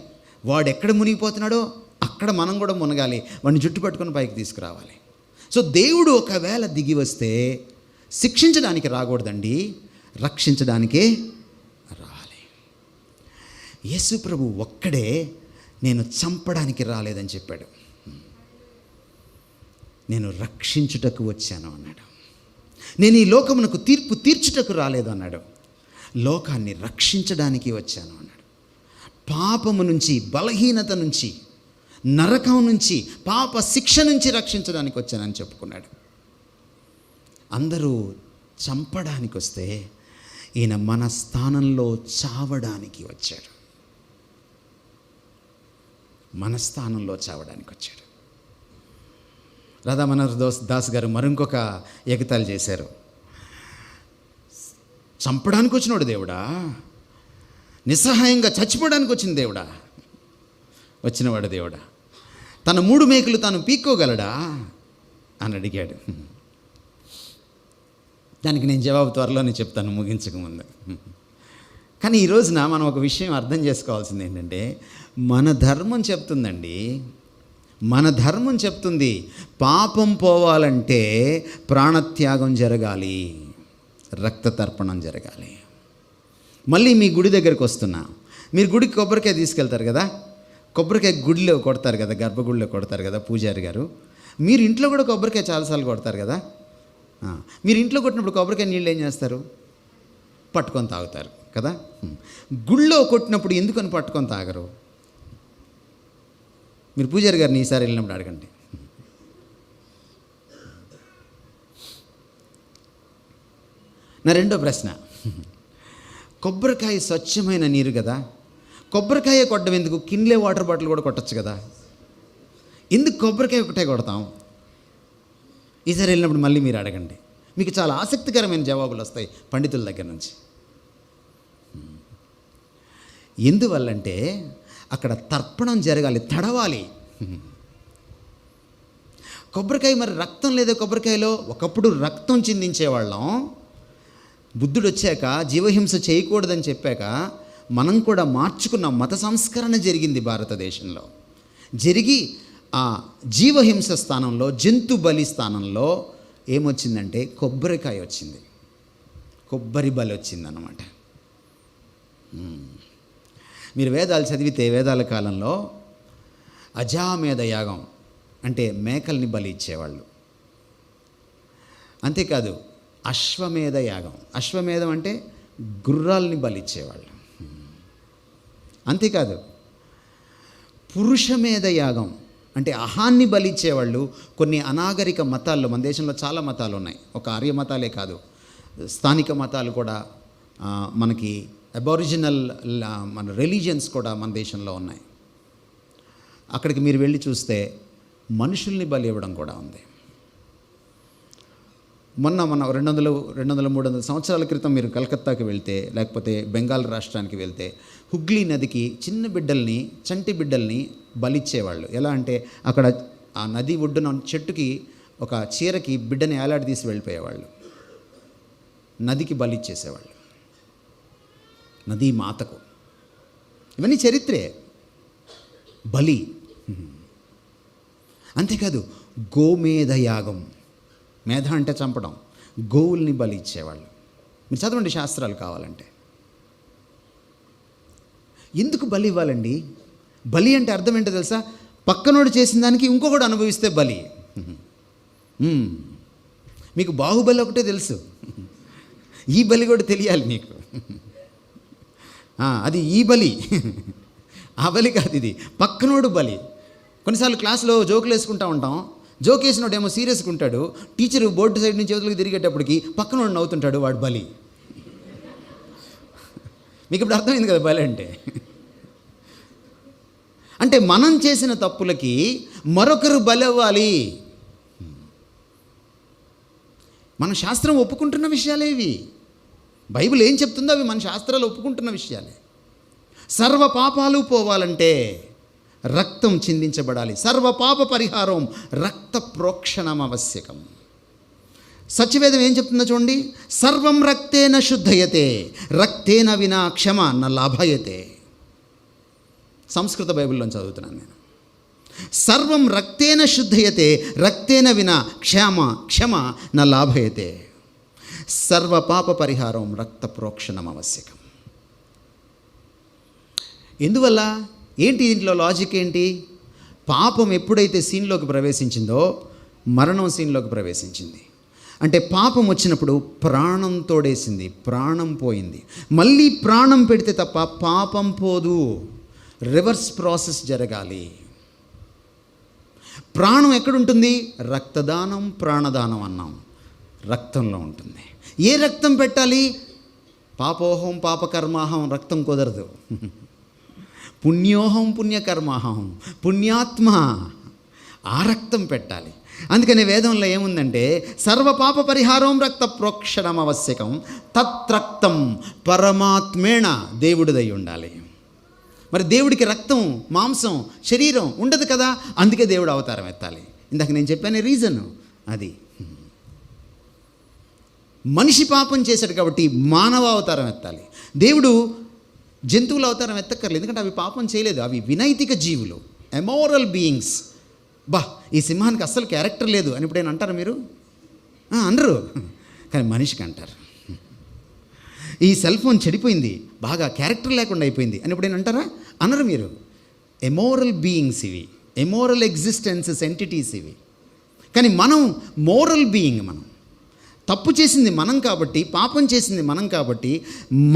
వాడు ఎక్కడ మునిగిపోతున్నాడో అక్కడ మనం కూడా మునగాలి, వాడిని జుట్టు పట్టుకొని పైకి తీసుకురావాలి. సో దేవుడు ఒకవేళ దిగి వస్తే శిక్షించడానికి రాకూడదండి, రక్షించడానికే రావాలి. యేసు ప్రభు ఒక్కడే నేను చంపడానికి రాలేదని చెప్పాడు, నేను రక్షించుటకు వచ్చాను అన్నాడు. నేను ఈ లోకమునకు తీర్పు తీర్చుటకు రాలేదు అన్నాడు, లోకాన్ని రక్షించడానికి వచ్చాను అన్నాడు. పాపము నుంచి, బలహీనత నుంచి, నరకం నుంచి, పాప శిక్ష నుంచి రక్షించడానికి వచ్చానని చెప్పుకున్నాడు. అందరూ చంపడానికి వస్తే ఈయన మన స్థానంలో చావడానికి వచ్చాడు. మన స్థానంలో చావడానికి వచ్చాడు. రాధా మనోహర్ దాస్ గారు మరింకొక ఎగతాళి చేశారు. చంపడానికి వచ్చినోడు దేవుడా, నిస్సహాయంగా చచ్చిపోవడానికి వచ్చిన దేవుడా, వచ్చినవాడు దేవుడా, తన 3 మేకులు తాను పీక్కోగలడా అని అడిగాడు. దానికి నేను జవాబు త్వరలోనే చెప్తాను ముగించకముందు. కానీ ఈ రోజున మనం ఒక విషయం అర్థం చేసుకోవాల్సింది ఏంటంటే, మన ధర్మం చెప్తుందండి, మన ధర్మం చెప్తుంది పాపం పోవాలంటే ప్రాణత్యాగం జరగాలి, రక్త తర్పణం జరగాలి. మళ్ళీ మీ గుడి దగ్గరికి వస్తున్నా, మీరు గుడికి కొబ్బరికాయ తీసుకెళ్తారు కదా, కొబ్బరికాయ గుడిలో కొడతారు కదా, గర్భగుడిలో కొడతారు కదా పూజారి గారు. మీరు ఇంట్లో కూడా కొబ్బరికాయ చాలాసార్లు కొడతారు కదా. మీరు ఇంట్లో కొట్టినప్పుడు కొబ్బరికాయ నీళ్ళు ఏం చేస్తారు? పట్టుకొని తాగుతారు కదా. గుళ్ళో కొట్టినప్పుడు ఎందుకని పట్టుకొని తాగరు? మీరు పూజారి గారిని ఈసారి వెళ్ళినప్పుడు అడగండి. నా రెండో ప్రశ్న, కొబ్బరికాయ స్వచ్ఛమైన నీరు కదా, కొబ్బరికాయ కొట్టడం ఎందుకు? కిన్లే వాటర్ బాటిల్ కూడా కొట్టచ్చు కదా, ఎందుకు కొబ్బరికాయ ఒకటే కొడతాం? ఈసారి వెళ్ళినప్పుడు మళ్ళీ మీరు అడగండి, మీకు చాలా ఆసక్తికరమైన జవాబులు వస్తాయి పండితుల దగ్గర నుంచి. ఎందువల్లంటే అక్కడ తర్పణం జరగాలి, తడవాలి. కొబ్బరికాయ మరి రక్తం లేదా కొబ్బరికాయలో? ఒకప్పుడు రక్తం చిందించేవాళ్ళం, బుద్ధుడు వచ్చాక జీవహింస చేయకూడదని చెప్పాక మనం కూడా మార్చుకున్న మత సంస్కరణ జరిగింది భారతదేశంలో. జరిగి ఆ జీవహింస స్థానంలో, జంతు బలి స్థానంలో ఏమొచ్చిందంటే కొబ్బరికాయ వచ్చింది, కొబ్బరి బలి వచ్చిందన్నమాట. మీరు వేదాలు చదివితే వేదాల కాలంలో అజామేధ యాగం అంటే మేకల్ని బలి ఇచ్చేవాళ్ళు. అంతేకాదు అశ్వమేధ యాగం, అశ్వమేధం అంటే గుర్రాల్ని బలి ఇచ్చేవాళ్ళు. అంతేకాదు పురుషమేధ యాగం అంటే అహాన్ని బలి ఇచ్చేవాళ్ళు. కొన్ని అనాగరిక మతాల్లో, మన దేశంలో చాలా మతాలు ఉన్నాయి, ఒక ఆర్య మతాలే కాదు, స్థానిక మతాలు కూడా మనకి అబారిజినల్ మన రిలీజియన్స్ కూడా మన దేశంలో ఉన్నాయి. అక్కడికి మీరు వెళ్ళి చూస్తే మనుషుల్ని బలి ఇవ్వడం కూడా ఉంది. మొన్న 200-300 సంవత్సరాల క్రితం మీరు కలకత్తాకి వెళ్తే, లేకపోతే బెంగాల్ రాష్ట్రానికి వెళ్తే, హుగ్లీ నదికి చిన్న బిడ్డల్ని, చంటి బిడ్డల్ని బలిచ్చేవాళ్ళు. ఎలా అంటే అక్కడ ఆ నది ఒడ్డున చెట్టుకి ఒక చీరకి బిడ్డని ఏలాడదీసి వెళ్ళిపోయేవాళ్ళు, నదికి బలిచ్చేసేవాళ్ళు, నదీ మాతకు. ఇవన్నీ చరిత్రే. బలి. అంతేకాదు గోమేధ యాగం, మేధ అంటే చంపడం, గోవుల్ని బలి ఇచ్చేవాళ్ళు. మీరు చదవండి శాస్త్రాలు కావాలంటే. ఎందుకు బలి ఇవ్వాలండి? బలి అంటే అర్థం ఏంటో తెలుసా? పక్కనోడు చేసిన దానికి ఇంకొకడు అనుభవిస్తే బలి. మీకు బాహుబలి ఒకటే తెలుసు, ఈ బలి కూడా తెలియాలి మీకు. అది ఈ బలి, ఆ బలి కాదు, ఇది పక్కనోడు బలి. కొన్నిసార్లు క్లాస్లో జోకులు వేసుకుంటూ ఉంటాం, జోక్ వేసినోడేమో సీరియస్గా ఉంటాడు, టీచరు బోర్డు సైడ్ నుంచి చేతులకు తిరిగేటప్పటికి పక్కనోడు నవ్వుతుంటాడు, వాడు బలి. మీకు ఇప్పుడు అర్థమైంది కదా బలి అంటే. అంటే మనం చేసిన తప్పులకి మరొకరు బలి అవ్వాలి. మన శాస్త్రం ఒప్పుకుంటున్న విషయాలే ఇవి. బైబిల్ ఏం చెప్తుందో అవి మన శాస్త్రాలు ఒప్పుకుంటున్న విషయాలే. సర్వ పాపాలు పోవాలంటే రక్తం చిందించబడాలి. సర్వ పాప పరిహారం రక్త ప్రోక్షణం ఆవశ్యకం. సత్యవేదం ఏం చెప్తుందో చూడండి. సర్వం రక్తేన శుద్ధయతే, రక్తేన వినా క్షమ న లాభయతే. సంస్కృత బైబిల్లో చదువుతున్నాను నేను. సర్వం రక్తేన శుద్ధయతే, రక్తేన వినా క్షమ న లాభయతే. సర్వ పాప పరిహారం రక్త ప్రోక్షణం ఆవశ్యకం. ఎందువల్ల? ఏంటి దీంట్లో లాజిక్ ఏంటి? పాపం ఎప్పుడైతే సీన్లోకి ప్రవేశించిందో మరణం సీన్లోకి ప్రవేశించింది. అంటే పాపం వచ్చినప్పుడు ప్రాణం తోడేసింది, ప్రాణం పోయింది. మళ్ళీ ప్రాణం పెడితే తప్ప పాపం పోదు, రివర్స్ ప్రాసెస్ జరగాలి. ప్రాణం ఎక్కడుంటుంది? రక్తదానం, ప్రాణదానం అన్నాం, రక్తంలో ఉంటుంది. ఏ రక్తం పెట్టాలి? పాపోహం పాపకర్మాహం రక్తం కుదరదు. పుణ్యోహం పుణ్యకర్మాహం, పుణ్యాత్మ, ఆ రక్తం పెట్టాలి. అందుకని వేదంలో ఏముందంటే సర్వపాప పరిహారం రక్త ప్రోక్షణం ఆవశ్యకం, తత్రక్తం పరమాత్మేణ, దేవుడిదై ఉండాలి. మరి దేవుడికి రక్తం, మాంసం, శరీరం ఉండదు కదా, అందుకే దేవుడు అవతారం ఎత్తాలి. ఇందాక నేను చెప్పాను రీజన్ అది. మనిషి పాపం చేశాడు కాబట్టి మానవ అవతారం ఎత్తాలి. దేవుడు జంతువుల అవతారం ఎత్తక్కర్లేదు, ఎందుకంటే అవి పాపం చేయలేదు, అవి వినైతిక జీవులు, ఎమోరల్ బీయింగ్స్. ఈ సింహానికి అస్సలు క్యారెక్టర్ లేదు అని ఇప్పుడు అంటారా మీరు? అనరు, కానీ మనిషికి అంటారు. ఈ సెల్ ఫోన్ చెడిపోయింది, బాగా క్యారెక్టర్ లేకుండా అయిపోయింది అని ఇప్పుడు అంటారా? అనరు మీరు. ఎమోరల్ బీయింగ్స్ ఇవి, ఎమోరల్ ఎగ్జిస్టెన్సెస్, ఎంటిటీస్ ఇవి. కానీ మనం మోరల్ బీయింగ్. మనం తప్పు చేసింది మనం కాబట్టి, పాపం చేసింది మనం కాబట్టి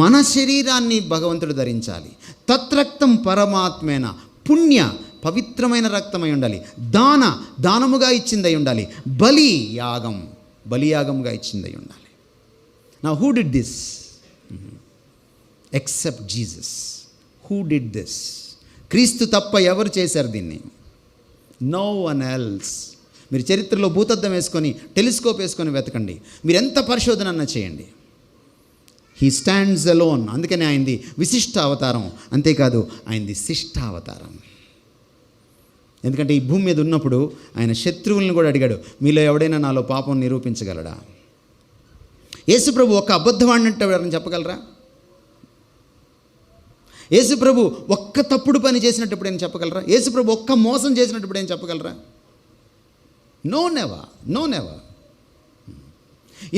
మన శరీరాన్ని భగవంతుడు ధరించాలి. తత్రక్తం పరమాత్మేన, పుణ్య పవిత్రమైన రక్తమై ఉండాలి, దానముగా ఇచ్చిందై ఉండాలి, బలియాగంగా ఇచ్చిందై ఉండాలి. Now who did this except Jesus? Who did this? క్రీస్తు తప్ప ఎవరు చేశారు దీన్ని? No one else. మీరు చరిత్రలో భూతద్దం వేసుకొని, టెలిస్కోప్ వేసుకొని వెతకండి, మీరు ఎంత పరిశోధన అన్నా చేయండి. He stands alone. అందుకని ఆయనది విశిష్ట అవతారం, అంతేకాదు ఆయనది శిష్ట అవతారం. ఎందుకంటే ఈ భూమి మీద ఉన్నప్పుడు ఆయన శత్రువులను కూడా అడిగాడు, మీలో ఎవడైనా నాలో పాపం నిరూపించగలడా? యేసుప్రభు ఒక్క అబద్ధవాడినట్టు ఎవరైనా చెప్పగలరా? యేసుప్రభు ఒక్క తప్పుడు పని చేసినట్టు ఎప్పుడైనా చెప్పగలరా? యేసుప్రభు ఒక్క మోసం చేసినట్టు ఎప్పుడైనా చెప్పగలరా? No never.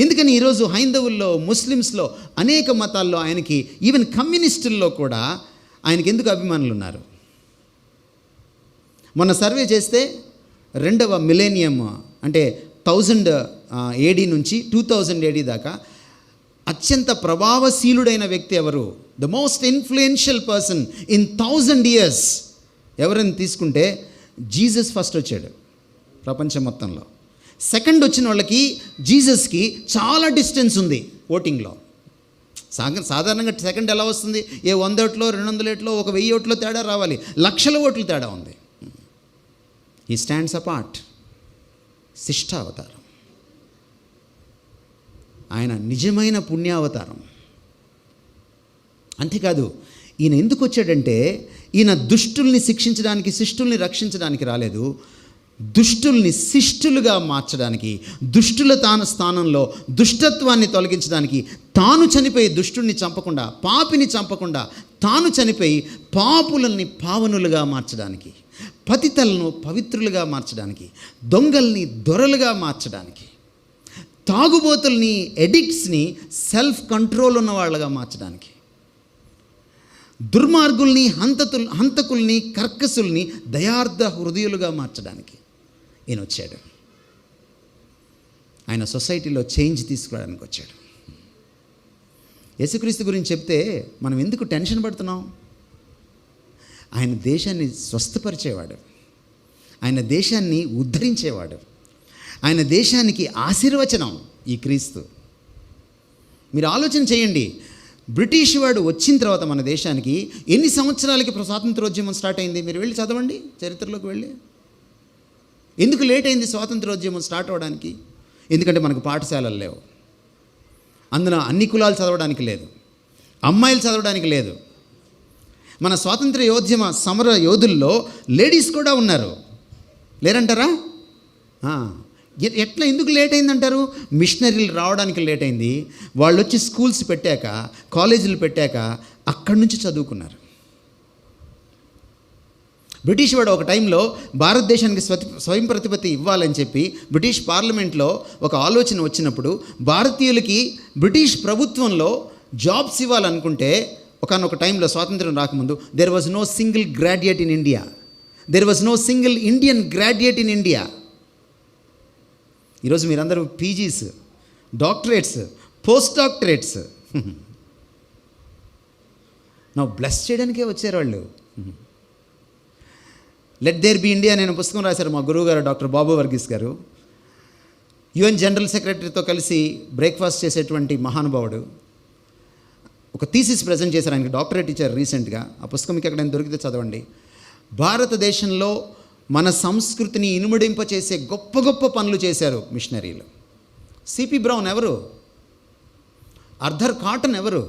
ఎందుకని ఈరోజు హైందవుల్లో, ముస్లిమ్స్లో, అనేక మతాల్లో ఆయనకి, ఈవెన్ కమ్యూనిస్టుల్లో కూడా ఆయనకి ఎందుకు అభిమానులు ఉన్నారు? మొన్న సర్వే చేస్తే 2వ మిలేనియం అంటే 1000 AD నుంచి 2000 AD దాకా అత్యంత ప్రభావశీలుడైన వ్యక్తి ఎవరు? The most influential person in 1000 years ఎవరైనా తీసుకుంటే జీసస్ ఫస్ట్ వచ్చాడు ప్రపంచం మొత్తంలో. సెకండ్ వచ్చిన వాళ్ళకి జీసస్కి చాలా డిస్టెన్స్ ఉంది ఓటింగ్లో. సాధారణంగా సెకండ్ ఎలా వస్తుంది? 100 ఓట్లో, 200 ఓట్లో, 1000 ఓట్లో తేడా రావాలి, లక్షల ఓట్లు తేడా ఉంది. ఈ స్టాండ్స్ అపార్ట్. శిష్టావతారం, ఆయన నిజమైన పుణ్యావతారం. అంతేకాదు, ఈయన ఎందుకు వచ్చాడంటే ఈయన దుష్టుల్ని శిక్షించడానికి, శిష్టుల్ని రక్షించడానికి రాలేదు, దుష్టుల్ని శిష్టులుగా మార్చడానికి, దుష్టుల స్థానంలో దుష్టత్వాన్ని తొలగించడానికి, తాను చనిపోయి దుష్టుల్ని చంపకుండా, పాపిని చంపకుండా తాను చనిపోయి పాపులని పావనులుగా మార్చడానికి, పతితలను పవిత్రులుగా మార్చడానికి, దొంగల్ని దొరలుగా మార్చడానికి, తాగుబోతుల్ని, ఎడిక్ట్స్ని సెల్ఫ్ కంట్రోల్ ఉన్న వాళ్ళగా మార్చడానికి, దుర్మార్గుల్ని, హంతకుల్ని, కర్కసుల్ని దయార్థ హృదయులుగా మార్చడానికి ఈయన వచ్చాడు. ఆయన సొసైటీలో చేంజ్ తీసుకురావడానికి వచ్చాడు. యేసుక్రీస్తు గురించి చెప్తే మనం ఎందుకు టెన్షన్ పడుతున్నాం? ఆయన దేశాన్ని స్వస్థపరిచేవాడు, ఆయన దేశాన్ని ఉద్ధరించేవాడు, ఆయన దేశానికి ఆశీర్వచనం ఈ క్రీస్తు. మీరు ఆలోచన చేయండి, బ్రిటిష్ వాడు వచ్చిన తర్వాత మన దేశానికి ఎన్ని సంవత్సరాలకి స్వాతంత్రోద్యమం స్టార్ట్ అయింది? మీరు వెళ్ళి చదవండి, చరిత్రలోకి వెళ్ళి. ఎందుకు లేట్ అయింది స్వాతంత్రోద్యమం స్టార్ట్ అవ్వడానికి? ఎందుకంటే మనకు పాఠశాలలు లేవు, అందులో అన్ని కులాలు చదవడానికి లేదు, అమ్మాయిలు చదవడానికి లేదు. మన స్వాతంత్ర సమర యోధుల్లో లేడీస్ కూడా ఉన్నారు, లేరంటారా? ఎట్లా, ఎందుకు లేట్ అయిందంటారు? మిషనరీలు రావడానికి లేట్ అయింది. వాళ్ళు వచ్చి స్కూల్స్ పెట్టాక, కాలేజీలు పెట్టాక అక్కడి నుంచి చదువుకున్నారు. బ్రిటిష్ వాడు ఒక టైంలో భారతదేశానికి స్వయం ప్రతిపత్తి ఇవ్వాలని చెప్పి బ్రిటిష్ పార్లమెంట్లో ఒక ఆలోచన వచ్చినప్పుడు, భారతీయులకి బ్రిటిష్ ప్రభుత్వంలో జాబ్స్ ఇవ్వాలనుకుంటే, ఒకనొక టైంలో స్వాతంత్రం రాకముందు there was no single graduate in India, there was no single Indian graduate in India. ఈరోజు మీరందరూ పీజీస్, డాక్టరేట్స్, పోస్ట్ డాక్టరేట్స్ నా బ్లెస్ చేయడానికే వచ్చారు వాళ్ళు. లెట్ దేర్ బి ఇండియా నేను పుస్తకం రాశారు మా గురువు గారు డాక్టర్ బాబు వర్గీస్ గారు. UN జనరల్ సెక్రటరీతో కలిసి బ్రేక్ఫాస్ట్ చేసేటువంటి మహానుభావుడు. ఒక థీసిస్ ప్రజెంట్ చేశారు, ఆయనకి డాక్టరేట్ ఇచ్చారు రీసెంట్గా. ఆ పుస్తకం మీకు ఎక్కడైనా దొరికితే చదవండి. భారతదేశంలో మన సంస్కృతిని ఇనుమడింపచేసే గొప్ప గొప్ప పనులు చేశారు మిషనరీలు. సిపి బ్రౌన్ ఎవరు? ఆర్థర్ కాటన్ ఎవరు?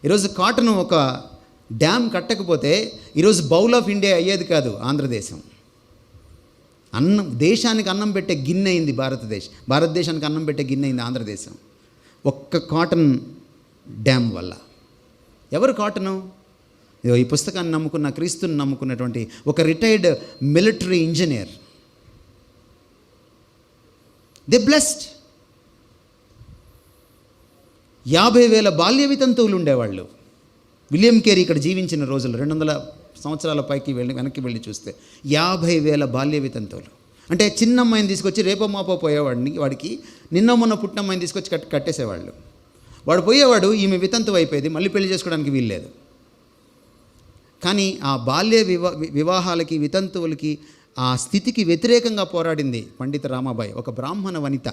ఈరోజు కాటన్ ఒక డ్యామ్ కట్టకపోతే ఈరోజు బౌల్ ఆఫ్ ఇండియా అయ్యేది కాదు ఆంధ్రదేశం. అన్నం, దేశానికి అన్నం పెట్టే గిన్నె అయింది భారతదేశానికి అన్నం పెట్టే గిన్నె అయింది ఆంధ్రదేశం ఒక్క కాటన్ డ్యామ్ వల్ల. ఎవరు కాటను? ఈ పుస్తకాన్ని నమ్ముకున్న, క్రీస్తుని నమ్ముకున్నటువంటి ఒక retired military engineer. They blessed. 50,000 బాల్య వితంతువులు ఉండేవాళ్ళు. విలియం కేరీ ఇక్కడ జీవించిన రోజులు 200 సంవత్సరాల పైకి వెనక్కి వెళ్ళి చూస్తే 50,000 బాల్య వితంతువులు. అంటే చిన్న అమ్మాయిని తీసుకొచ్చి రేపో మాపో వాడికి నిన్న మొన్న పుట్టిన అమ్మాయిని తీసుకొచ్చి కట్టేసేవాళ్ళు. వాడు పోయేవాడు, ఈమె వితంతువు అయిపోయేది, మళ్ళీ పెళ్లి చేసుకోవడానికి వీల్లేదు. కానీ ఆ బాల్య వివాహాలకి, వితంతువులకి, ఆ స్థితికి వ్యతిరేకంగా పోరాడింది పండిత రామాబాయి, ఒక బ్రాహ్మణ వనిత,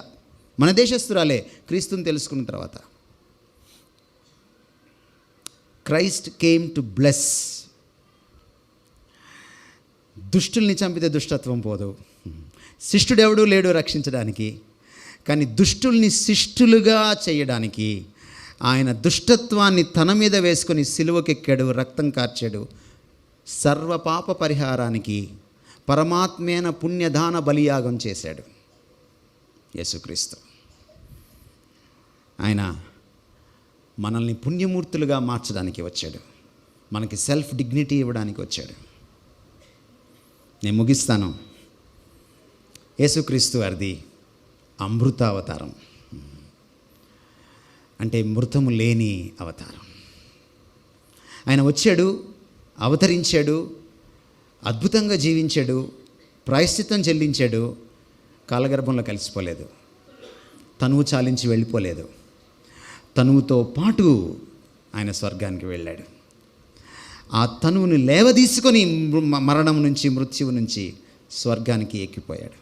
మన దేశస్తురాలే, క్రీస్తుని తెలుసుకున్న తర్వాత. Christ came to bless. దుష్టుల్ని చంపితే దుష్టత్వం పోదు. శిష్టుడెవడూ లేడు రక్షించడానికి, కానీ దుష్టుల్ని శిష్టులుగా చేయడానికి ఆయన దుష్టత్వాన్ని తన మీద వేసుకొని సిలువకెక్కాడు, రక్తం కార్చాడు. సర్వపాప పరిహారానికి పరమాత్మైన పుణ్యదాన బలియాగం చేశాడు యేసుక్రీస్తు. ఆయన మనల్ని పుణ్యమూర్తులుగా మార్చడానికి వచ్చాడు, మనకి సెల్ఫ్ డిగ్నిటీ ఇవ్వడానికి వచ్చాడు. నేను ముగిస్తాను. యేసుక్రీస్తు వారిది అమృతావతారం, అంటే మృతము లేని అవతారం. ఆయన వచ్చాడు, అవతరించాడు, అద్భుతంగా జీవించాడు, ప్రాయశ్చిత్తం చెల్లించాడు, కాలగర్భంలో కలిసిపోలేదు, తనువు చాలించి వెళ్ళిపోలేదు, తనువుతో పాటు ఆయన స్వర్గానికి వెళ్ళాడు. ఆ తనువుని లేవదీసుకొని మరణం నుంచి, మృత్యువు నుంచి స్వర్గానికి ఎక్కిపోయాడు.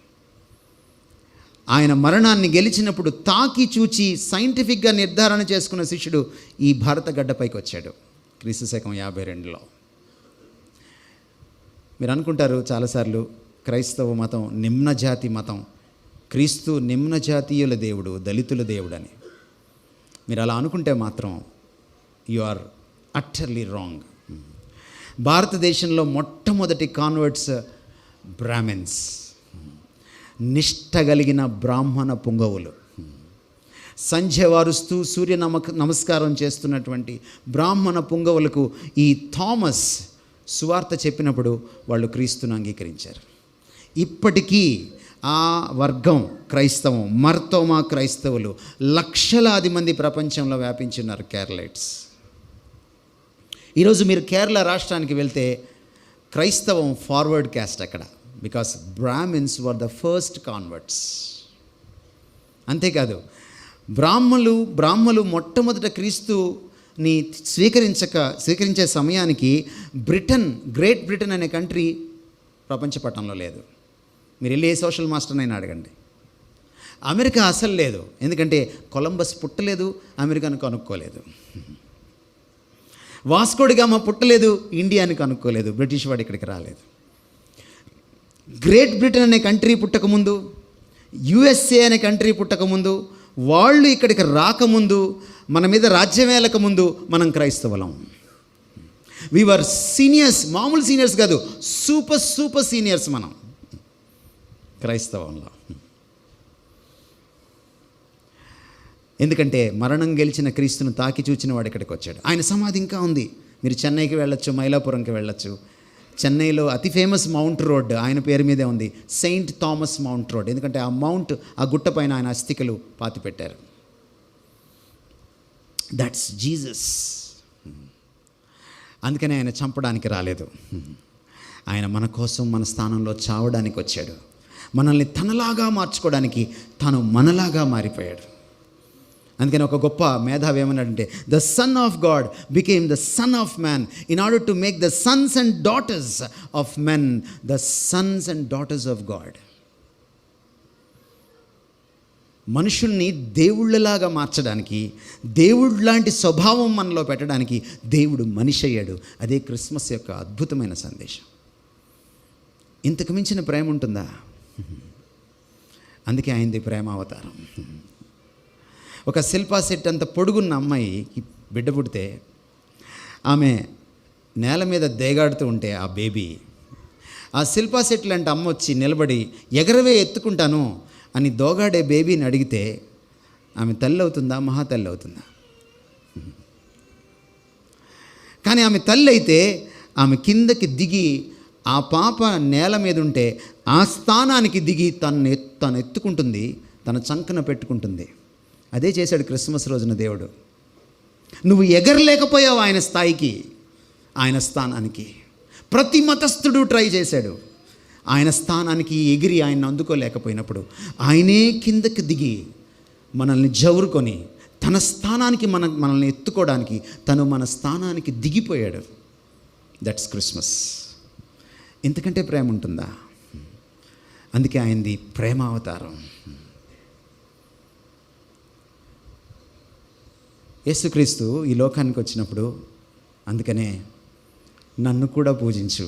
ఆయన మరణాన్ని గెలిచినప్పుడు తాకి చూచి సైంటిఫిక్గా నిర్ధారణ చేసుకున్న శిష్యుడు ఈ భారత గడ్డపైకి వచ్చాడు క్రీస్తు శకం 52లో. మీరు అనుకుంటారు చాలాసార్లు క్రైస్తవ మతం నిమ్న జాతి మతం, క్రీస్తు నిమ్న జాతీయుల దేవుడు, దళితుల దేవుడు అని. మీరు అలా అనుకుంటే మాత్రం యు ఆర్ అట్టర్లీ రాంగ్. భారతదేశంలో మొట్టమొదటి కాన్వర్ట్స్ బ్రాహ్మిన్స్, నిష్ఠ కలిగిన బ్రాహ్మణ పుంగవులు, సంధ్య వారుస్తూ సూర్య నమస్కారం చేస్తున్నటువంటి బ్రాహ్మణ పుంగవులకు ఈ థామస్ సువార్త చెప్పినప్పుడు వాళ్ళు క్రీస్తును అంగీకరించారు. ఇప్పటికీ ఆ వర్గం క్రైస్తవం, మర్తోమా క్రైస్తవులు లక్షలాది మంది ప్రపంచంలో వ్యాపించున్నారు, కేరళైట్స్. ఈరోజు మీరు కేరళ రాష్ట్రానికి వెళ్తే క్రైస్తవం ఫార్వర్డ్ క్యాస్ట్ అక్కడ, because Brahmins were the first converts. అంతేకాదు, బ్రాహ్మలు మొట్టమొదట క్రీస్తుని స్వీకరించే సమయానికి గ్రేట్ బ్రిటన్ అనే కంట్రీ ప్రపంచ పటంలో లేదు. మీరు వెళ్ళి ఏ సోషల్ మాస్టర్నైనా అడగండి. అమెరికా అసలు లేదు, ఎందుకంటే కొలంబస్ పుట్టలేదు, అమెరికాను కనుక్కోలేదు. వాస్కోడిగామా పుట్టలేదు, ఇండియాని కనుక్కోలేదు, బ్రిటిష్ వాడు ఇక్కడికి రాలేదు. గ్రేట్ బ్రిటన్ అనే కంట్రీ పుట్టకముందు, యుఎస్ఏ అనే కంట్రీ పుట్టకముందు, వాళ్ళు ఇక్కడికి రాకముందు, మన మీద రాజ్యం ఏలకముందు మనం క్రైస్తవులం. వీఆర్ సీనియర్స్, మామూలు సీనియర్స్ కాదు, సూపర్ సీనియర్స్ మనం క్రైస్తవంలో. ఎందుకంటే మరణం గెలిచిన క్రీస్తును తాకి చూచిన వాడు ఇక్కడికి వచ్చాడు. ఆయన సమాధి ఇంకా ఉంది. మీరు చెన్నైకి వెళ్ళొచ్చు, మైలాపురంకి వెళ్ళొచ్చు. చెన్నైలో అతి ఫేమస్ మౌంట్ రోడ్ ఆయన పేరు మీదే ఉంది, సెయింట్ థామస్ మౌంట్ రోడ్. ఎందుకంటే ఆ గుట్ట పైన ఆయన అస్థికలు పాతి పెట్టారు. That's Jesus. అందుకనే ఆయన చంపడానికి రాలేదు, ఆయన మన కోసం మన స్థానంలో చావడానికి వచ్చాడు. మనల్ని తనలాగా మార్చుకోవడానికి తాను మనలాగా మారిపోయాడు. అందుకని ఒక గొప్ప మేధావి ఏమన్నాడంటే, the son of God became the son of man in order to make the Sons and daughters of men the Sons and daughters of God. మనుషుల్ని దేవుళ్ళలాగా మార్చడానికి, దేవుళ్ళలాంటి స్వభావం మనలో పెట్టడానికి దేవుడు మనిషి అయ్యాడు. అదే క్రిస్మస్ యొక్క అద్భుతమైన సందేశం. ఇంతకు మించిన ప్రేమ ఉంటుందా? అందుకే ఆయనది ప్రేమ అవతారం. ఒక శిల్పా సెట్ అంత పొడుగున్న అమ్మాయి బిడ్డ పుడితే ఆమె నేల మీద దేగాడుతూ ఉంటే ఆ బేబీ, ఆ శిల్పా సెట్ లాంటి అమ్మ వచ్చి నిలబడి ఎగరవే ఎత్తుకుంటాను అని దోగాడే బేబీని అడిగితే ఆమె తల్లి అవుతుందా? మహాతల్లి అవుతుందా? కానీ ఆమె తల్లి అయితే ఆమె కిందకి దిగి ఆ పాప నేల మీద ఉంటే ఆ స్థానానికి దిగి తను ఎత్తుకుంటుంది, తన చంకన పెట్టుకుంటుంది. అదే చేశాడు క్రిస్మస్ రోజున దేవుడు. నువ్వు ఎగరలేకపోయావు ఆయన స్థాయికి, ఆయన స్థానానికి. ప్రతి మతస్థుడు ట్రై చేశాడు. ఆయన స్థానానికి ఎగిరి ఆయన అందుకోలేకపోయినప్పుడు ఆయనే కిందకి దిగి మనల్ని జవురుకొని తన స్థానానికి మనల్ని ఎత్తుకోవడానికి తను మన స్థానానికి దిగిపోయాడు. That's Christmas. ఇంతకంటే ప్రేమ ఉంటుందా? అందుకే ఆయనది ప్రేమ అవతారం. యేసుక్రీస్తు ఈ లోకానికి వచ్చినప్పుడు అందుకనే నన్ను కూడా పూజించు,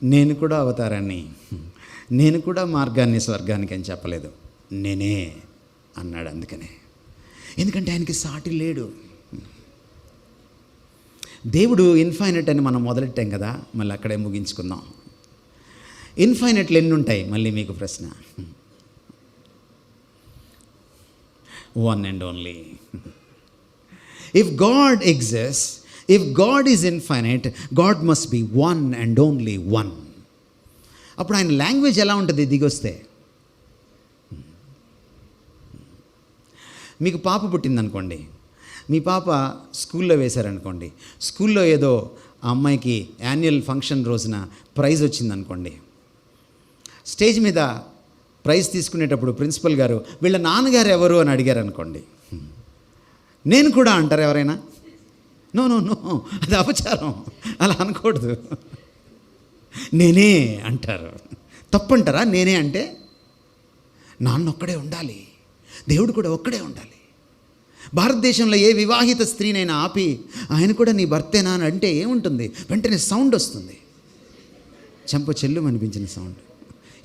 నేను కూడా అవతారాన్ని, నేను కూడా మార్గాన్ని స్వర్గానికి అని చెప్పలేదు, నేనే అన్నాడు. అందుకనే, ఎందుకంటే ఆయనకి సాటి లేడు. దేవుడు ఇన్ఫైనట్ అని మనం మొదలెట్టాం కదా, మళ్ళీ అక్కడే ముగించుకుందాం. ఇన్ఫైనట్లు ఎన్ని ఉంటాయి? మళ్ళీ మీకు ప్రశ్న. One and only. If God exists, if God is infinite, God must be one and only one. అప్పుడు ఆయన లాంగ్వేజ్ ఎలా ఉంటుంది దిగొస్తే? మీకు పాప పుట్టిందనుకోండి, మీ పాప స్కూల్లో వేశారనుకోండి, స్కూల్లో ఏదో ఆ అమ్మాయికి యాన్యువల్ ఫంక్షన్ రోజున ప్రైజ్ వచ్చిందనుకోండి, స్టేజ్ మీద ప్రైజ్ తీసుకునేటప్పుడు ప్రిన్సిపల్ గారు వీళ్ళ నాన్నగారు ఎవరు అని అడిగారు అనుకోండి, నేను కూడా అంటారు ఎవరైనా? నో నో నో, అది అపచారం, అలా అనకూడదు. నేనే అంటారు. తప్పంటారా? నేనే అంటే నాన్న ఒక్కడే ఉండాలి, దేవుడు కూడా ఒక్కడే ఉండాలి. భారతదేశంలో ఏ వివాహిత స్త్రీనైనా ఆపి ఆయన కూడా నీ భర్తేనా అని అంటే ఏముంటుంది? వెంటనే సౌండ్ వస్తుంది, చెంప చెల్లు అనిపించిన సౌండ్.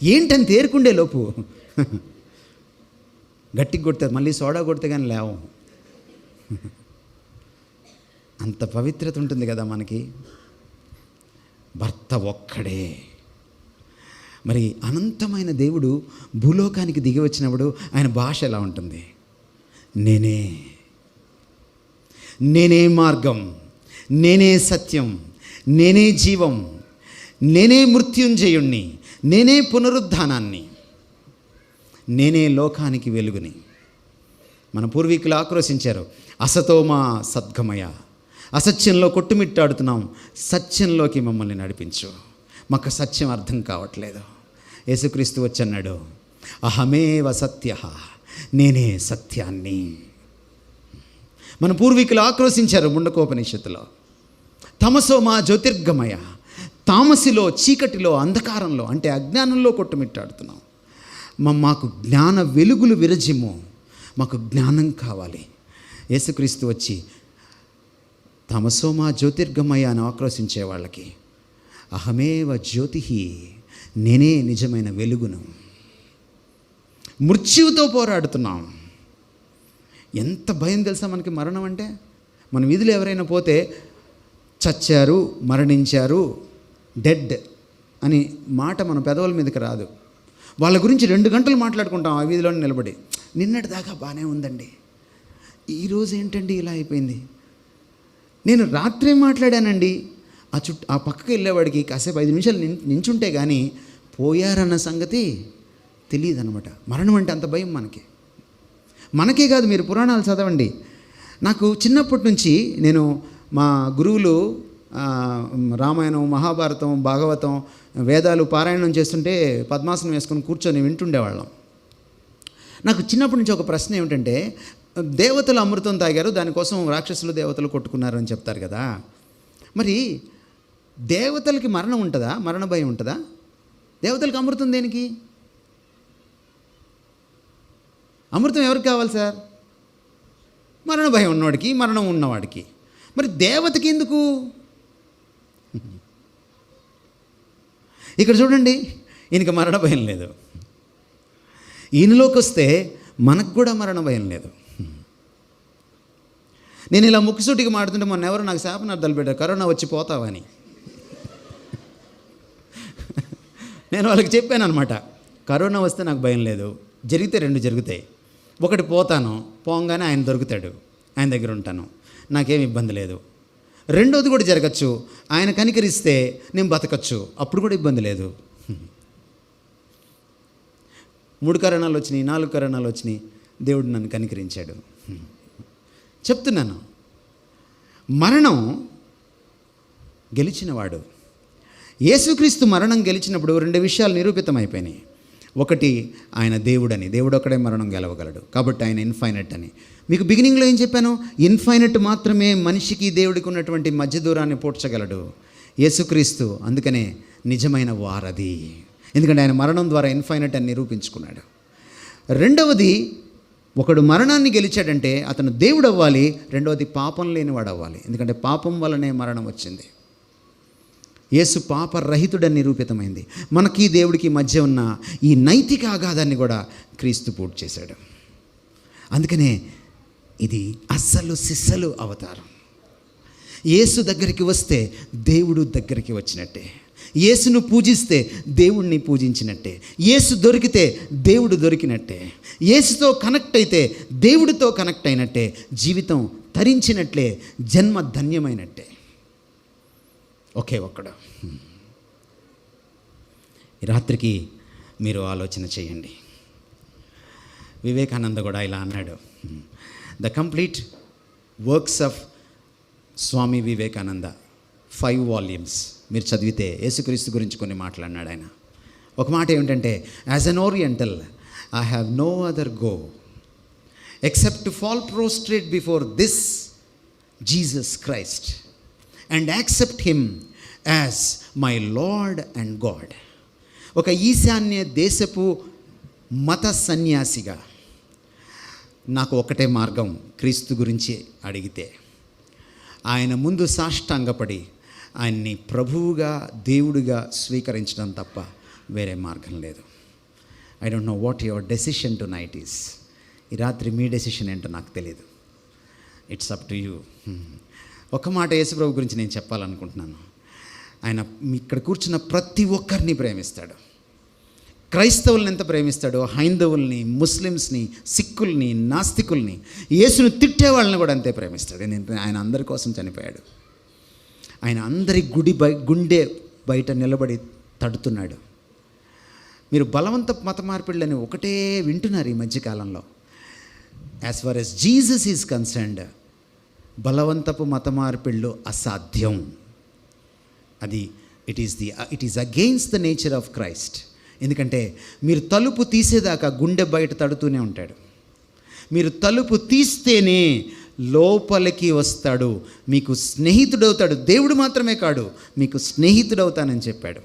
ఏంటని తేరుకుండే లోపు గట్టికి కొడితే, మళ్ళీ సోడా కొడితే కానీ లేవం. అంత పవిత్రత ఉంటుంది కదా మనకి. భర్త ఒక్కడే. మరి అనంతమైన దేవుడు భూలోకానికి దిగి వచ్చినప్పుడు ఆయన భాష ఎలా ఉంటుంది? నేనే, నేనే మార్గం, నేనే సత్యం, నేనే జీవం, నేనే మృత్యుంజయుణ్ణి, నేనే పునరుద్ధానాన్ని, నేనే లోకానికి వెలుగుని. మన పూర్వీకులు ఆక్రోశించారు, అసతోమా సద్గమయ, అసత్యంలో కొట్టుమిట్టాడుతున్నాం, సత్యంలోకి మమ్మల్ని నడిపించు. మాకు సత్యం అర్థం కావట్లేదు. యేసుక్రీస్తు వచ్చి అన్నాడు, అహమేవ సత్య, నేనే సత్యాన్ని. మన పూర్వీకులు ఆక్రోశించారు ముండకోపనిషత్తులో, తమసోమా జ్యోతిర్గమయ, తామసిలో, చీకటిలో, అంధకారంలో అంటే అజ్ఞానంలో కొట్టుమిట్టాడుతున్నాం. మాకు జ్ఞాన వెలుగులు విరజిమ్ము, మాకు జ్ఞానం కావాలి. యేసుక్రీస్తు వచ్చి తమసోమా జ్యోతిర్గమయ అని ఆక్రోశించే వాళ్ళకి, అహమేవ జ్యోతి, నేనే నిజమైన వెలుగును. మృత్యువుతో పోరాడుతున్నాం. ఎంత భయం తెలుసా మనకి మరణం అంటే? మన వీధిలో ఎవరైనా పోతే చచ్చారు, మరణించారు, డెడ్ అని మాట మన పెదవుల మీదకి రాదు. వాళ్ళ గురించి 2 గంటలు మాట్లాడుకుంటాం ఆ వీధిలోనే నిలబడి. నిన్నటి దాకా బాగానే ఉందండి, ఈరోజు ఏంటండి ఇలా అయిపోయింది. నేను రాత్రే మాట్లాడానండి. ఆ పక్కకి వెళ్ళేవాడికి కాసేపు 5 నిమిషాలు నించుంటే కానీ పోయారన్న సంగతి తెలియదు అనమాట. మరణం అంటే అంత భయం మనకే కాదు, మీరు పురాణాలు చదవండి. నాకు చిన్నప్పటి నుంచి నేను మా గురువులు రామాయణం, మహాభారతం, భాగవతం, వేదాలు పారాయణం చేస్తుంటే పద్మాసనం వేసుకొని కూర్చొని వింటుండేవాళ్ళం. నాకు చిన్నప్పటి నుంచి ఒక ప్రశ్న ఏమిటంటే, దేవతలు అమృతం తాగారు, దానికోసం రాక్షసులు దేవతలు కొట్టుకున్నారు అని చెప్తారు కదా. మరి దేవతలకి మరణం ఉంటుందా? మరణ భయం ఉంటుందా? దేవతలకి అమృతం దేనికి? అమృతం ఎవరికి కావాలి సార్? మరణ భయం ఉన్నవాడికి, మరణం ఉన్నవాడికి. మరి దేవతకి ఎందుకు? ఇక్కడ చూడండి, ఈయనకి మరణ భయం లేదు. ఈయనలోకి వస్తే మనకు కూడా మరణ భయం లేదు. నేను ఇలా ముక్కుసూటికి మాడుతుంటే మొన్న ఎవరు నాకు శాపనార్థాలు పెట్టారు, కరోనా వచ్చి పోతావని. నేను వాళ్ళకి చెప్పాను అనమాట, కరోనా వస్తే నాకు భయం లేదు, జరిగితే 2 జరుగుతాయి. ఒకటి పోతాను, పోగానే ఆయన దొరుకుతాడు, ఆయన దగ్గర ఉంటాను, నాకేం ఇబ్బంది లేదు. రెండోది కూడా జరగచ్చు, ఆయన కనికరిస్తే నేను బతకచ్చు, అప్పుడు కూడా ఇబ్బంది లేదు. 3 కరోనాలు వచ్చినాయి, 4 కరోనాలు వచ్చినాయి, దేవుడు నన్ను కనికరించాడు. చెప్తున్నాను, మరణం గెలిచినవాడు. యేసుక్రీస్తు మరణం గెలిచినప్పుడు 2 విషయాలు నిరూపితమైపోయినాయి. ఒకటి, ఆయన దేవుడని, దేవుడు ఒక్కడే మరణం గెలవగలడు, కాబట్టి ఆయన ఇన్ఫైనట్ అని. మీకు బిగినింగ్లో ఏం చెప్పాను? ఇన్ఫైనట్ మాత్రమే మనిషికి దేవుడికి ఉన్నటువంటి మధ్య దూరాన్ని పూడ్చగలడు యేసుక్రీస్తు. అందుకనే నిజమైన వారధి, ఎందుకంటే ఆయన మరణం ద్వారా ఇన్ఫైనట్ అని నిరూపించుకున్నాడు. రెండవది, ఒకడు మరణాన్ని గెలిచాడంటే అతను దేవుడు అవ్వాలి. రెండవది, పాపం లేనివాడు అవ్వాలి, ఎందుకంటే పాపం వల్లనే మరణం వచ్చింది. యేసు పాపరహితుడని నిరూపితమైంది. మనకి దేవుడికి మధ్య ఉన్న ఈ నైతిక ఆఘాతాన్ని కూడా క్రీస్తు పూర్తి చేశాడు. అందుకనే ఇది అస్సలు సిస్సలు అవతారం. యేసు దగ్గరికి వస్తే దేవుడు దగ్గరికి వచ్చినట్టే, యేసును పూజిస్తే దేవుణ్ణి పూజించినట్టే, యేసు దొరికితే దేవుడు దొరికినట్టే, యేసుతో కనెక్ట్ అయితే దేవుడితో కనెక్ట్ అయినట్టే, జీవితం తరించినట్లే, జన్మ ధన్యమైనట్టే. ఒకే ఒక్కడు. ఈ రాత్రికి మీరు ఆలోచన చేయండి. వివేకానంద కూడా ఇలా అన్నాడు, the complete works of Swami Vivekananda 5 volumes మీరు చదివితే యేసుక్రీస్తు గురించి కొన్ని మాట్లాడినాడు ఆయన. ఒక మాట ఏమిటంటే, as an oriental I have no other go except to fall prostrate before this Jesus Christ and accept him as my Lord and God. ఒక ఈశాన్య దేశపు మత సన్యాసిగా నాకు ఒకటే మార్గం, క్రీస్తు గురించి అడిగితే ఆయన ముందు సాష్టాంగపడి ఆయన్ని ప్రభువుగా దేవుడిగా స్వీకరించడం తప్ప వేరే మార్గం లేదు. I don't know what your decision to night is. ఈ రాత్రి మీ డెసిషన్ ఏంటో నాకు తెలియదు. It's up to you. ఒక మాట యేసుప్రభు గురించి నేను చెప్పాలనుకుంటున్నాను. ఆయన ఇక్కడ కూర్చున్న ప్రతి ఒక్కరిని ప్రేమిస్తాడు. క్రైస్తవుల్ని ఎంత ప్రేమిస్తాడో, హైందవుల్ని, ముస్లిమ్స్ని, సిక్కుల్ని, నాస్తికుల్ని, యేసును తిట్టే వాళ్ళని కూడా అంతే ప్రేమిస్తాడు. ఆయన అందరి కోసం చనిపోయాడు. ఆయన అందరి గుండె బయట నిలబడి తడుతున్నాడు. మీరు బలవంత మత మార్పిళ్ళని ఒకటే వింటున్నారు ఈ మధ్యకాలంలో. As far as Jesus is concerned, బలవంతపు మత మార్పిళ్ళు అసాధ్యం. అది it is against the nature of Christ. ఎందుకంటే మీరు తలుపు తీసేదాకా గుండె బయట తడుతూనే ఉంటాడు. మీరు తలుపు తీస్తేనే లోపలికి వస్తాడు, మీకు స్నేహితుడవుతాడు. దేవుడు మాత్రమే కాడు, మీకు స్నేహితుడవుతానని చెప్పాడు.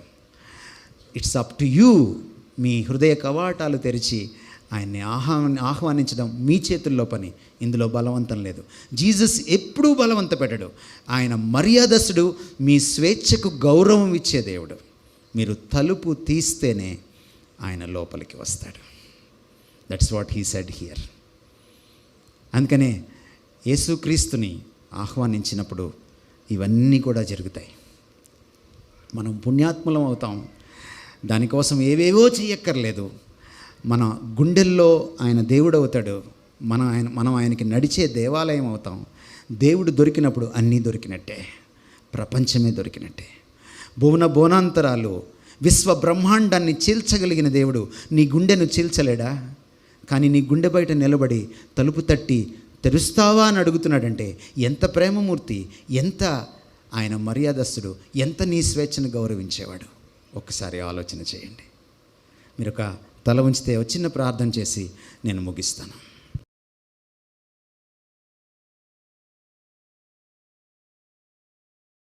It's up to you. మీ హృదయ కవాటాలు తెరిచి ఆయన్ని ఆహ్వానించడం మీ చేతుల్లో పని. ఇందులో బలవంతం లేదు. జీసస్ ఎప్పుడూ బలవంత పెట్టడు. ఆయన మర్యాదస్తుడు, మీ స్వేచ్ఛకు గౌరవం ఇచ్చే దేవుడు. మీరు తలుపు తీస్తేనే ఆయన లోపలికి వస్తాడు. That's what he said here. అందుకనే యేసుక్రీస్తుని ఆహ్వానించినప్పుడు ఇవన్నీ కూడా జరుగుతాయి. మనం పుణ్యాత్ములం అవుతాం. దానికోసం ఏవేవో చెయ్యక్కర్లేదు. మన గుండెల్లో ఆయన దేవుడు అవుతాడు. మనం ఆయనకి నడిచే దేవాలయం అవుతాం. దేవుడు దొరికినప్పుడు అన్నీ దొరికినట్టే, ప్రపంచమే దొరికినట్టే. భువనాంతరాలు, విశ్వ బ్రహ్మాండాన్ని చీల్చగలిగిన దేవుడు నీ గుండెను చీల్చలేడా? కానీ నీ గుండె బయట నిలబడి తలుపు తట్టి తెరుస్తావా అని అడుగుతున్నాడంటే ఎంత ప్రేమమూర్తి, ఎంత ఆయన మర్యాదస్తుడు, ఎంత నీ స్వేచ్ఛను గౌరవించేవాడు. ఒక్కసారి ఆలోచన చేయండి. మీరు ఒక తల ఉంచితే చిన్న ప్రార్థన చేసి నేను ముగిస్తాను.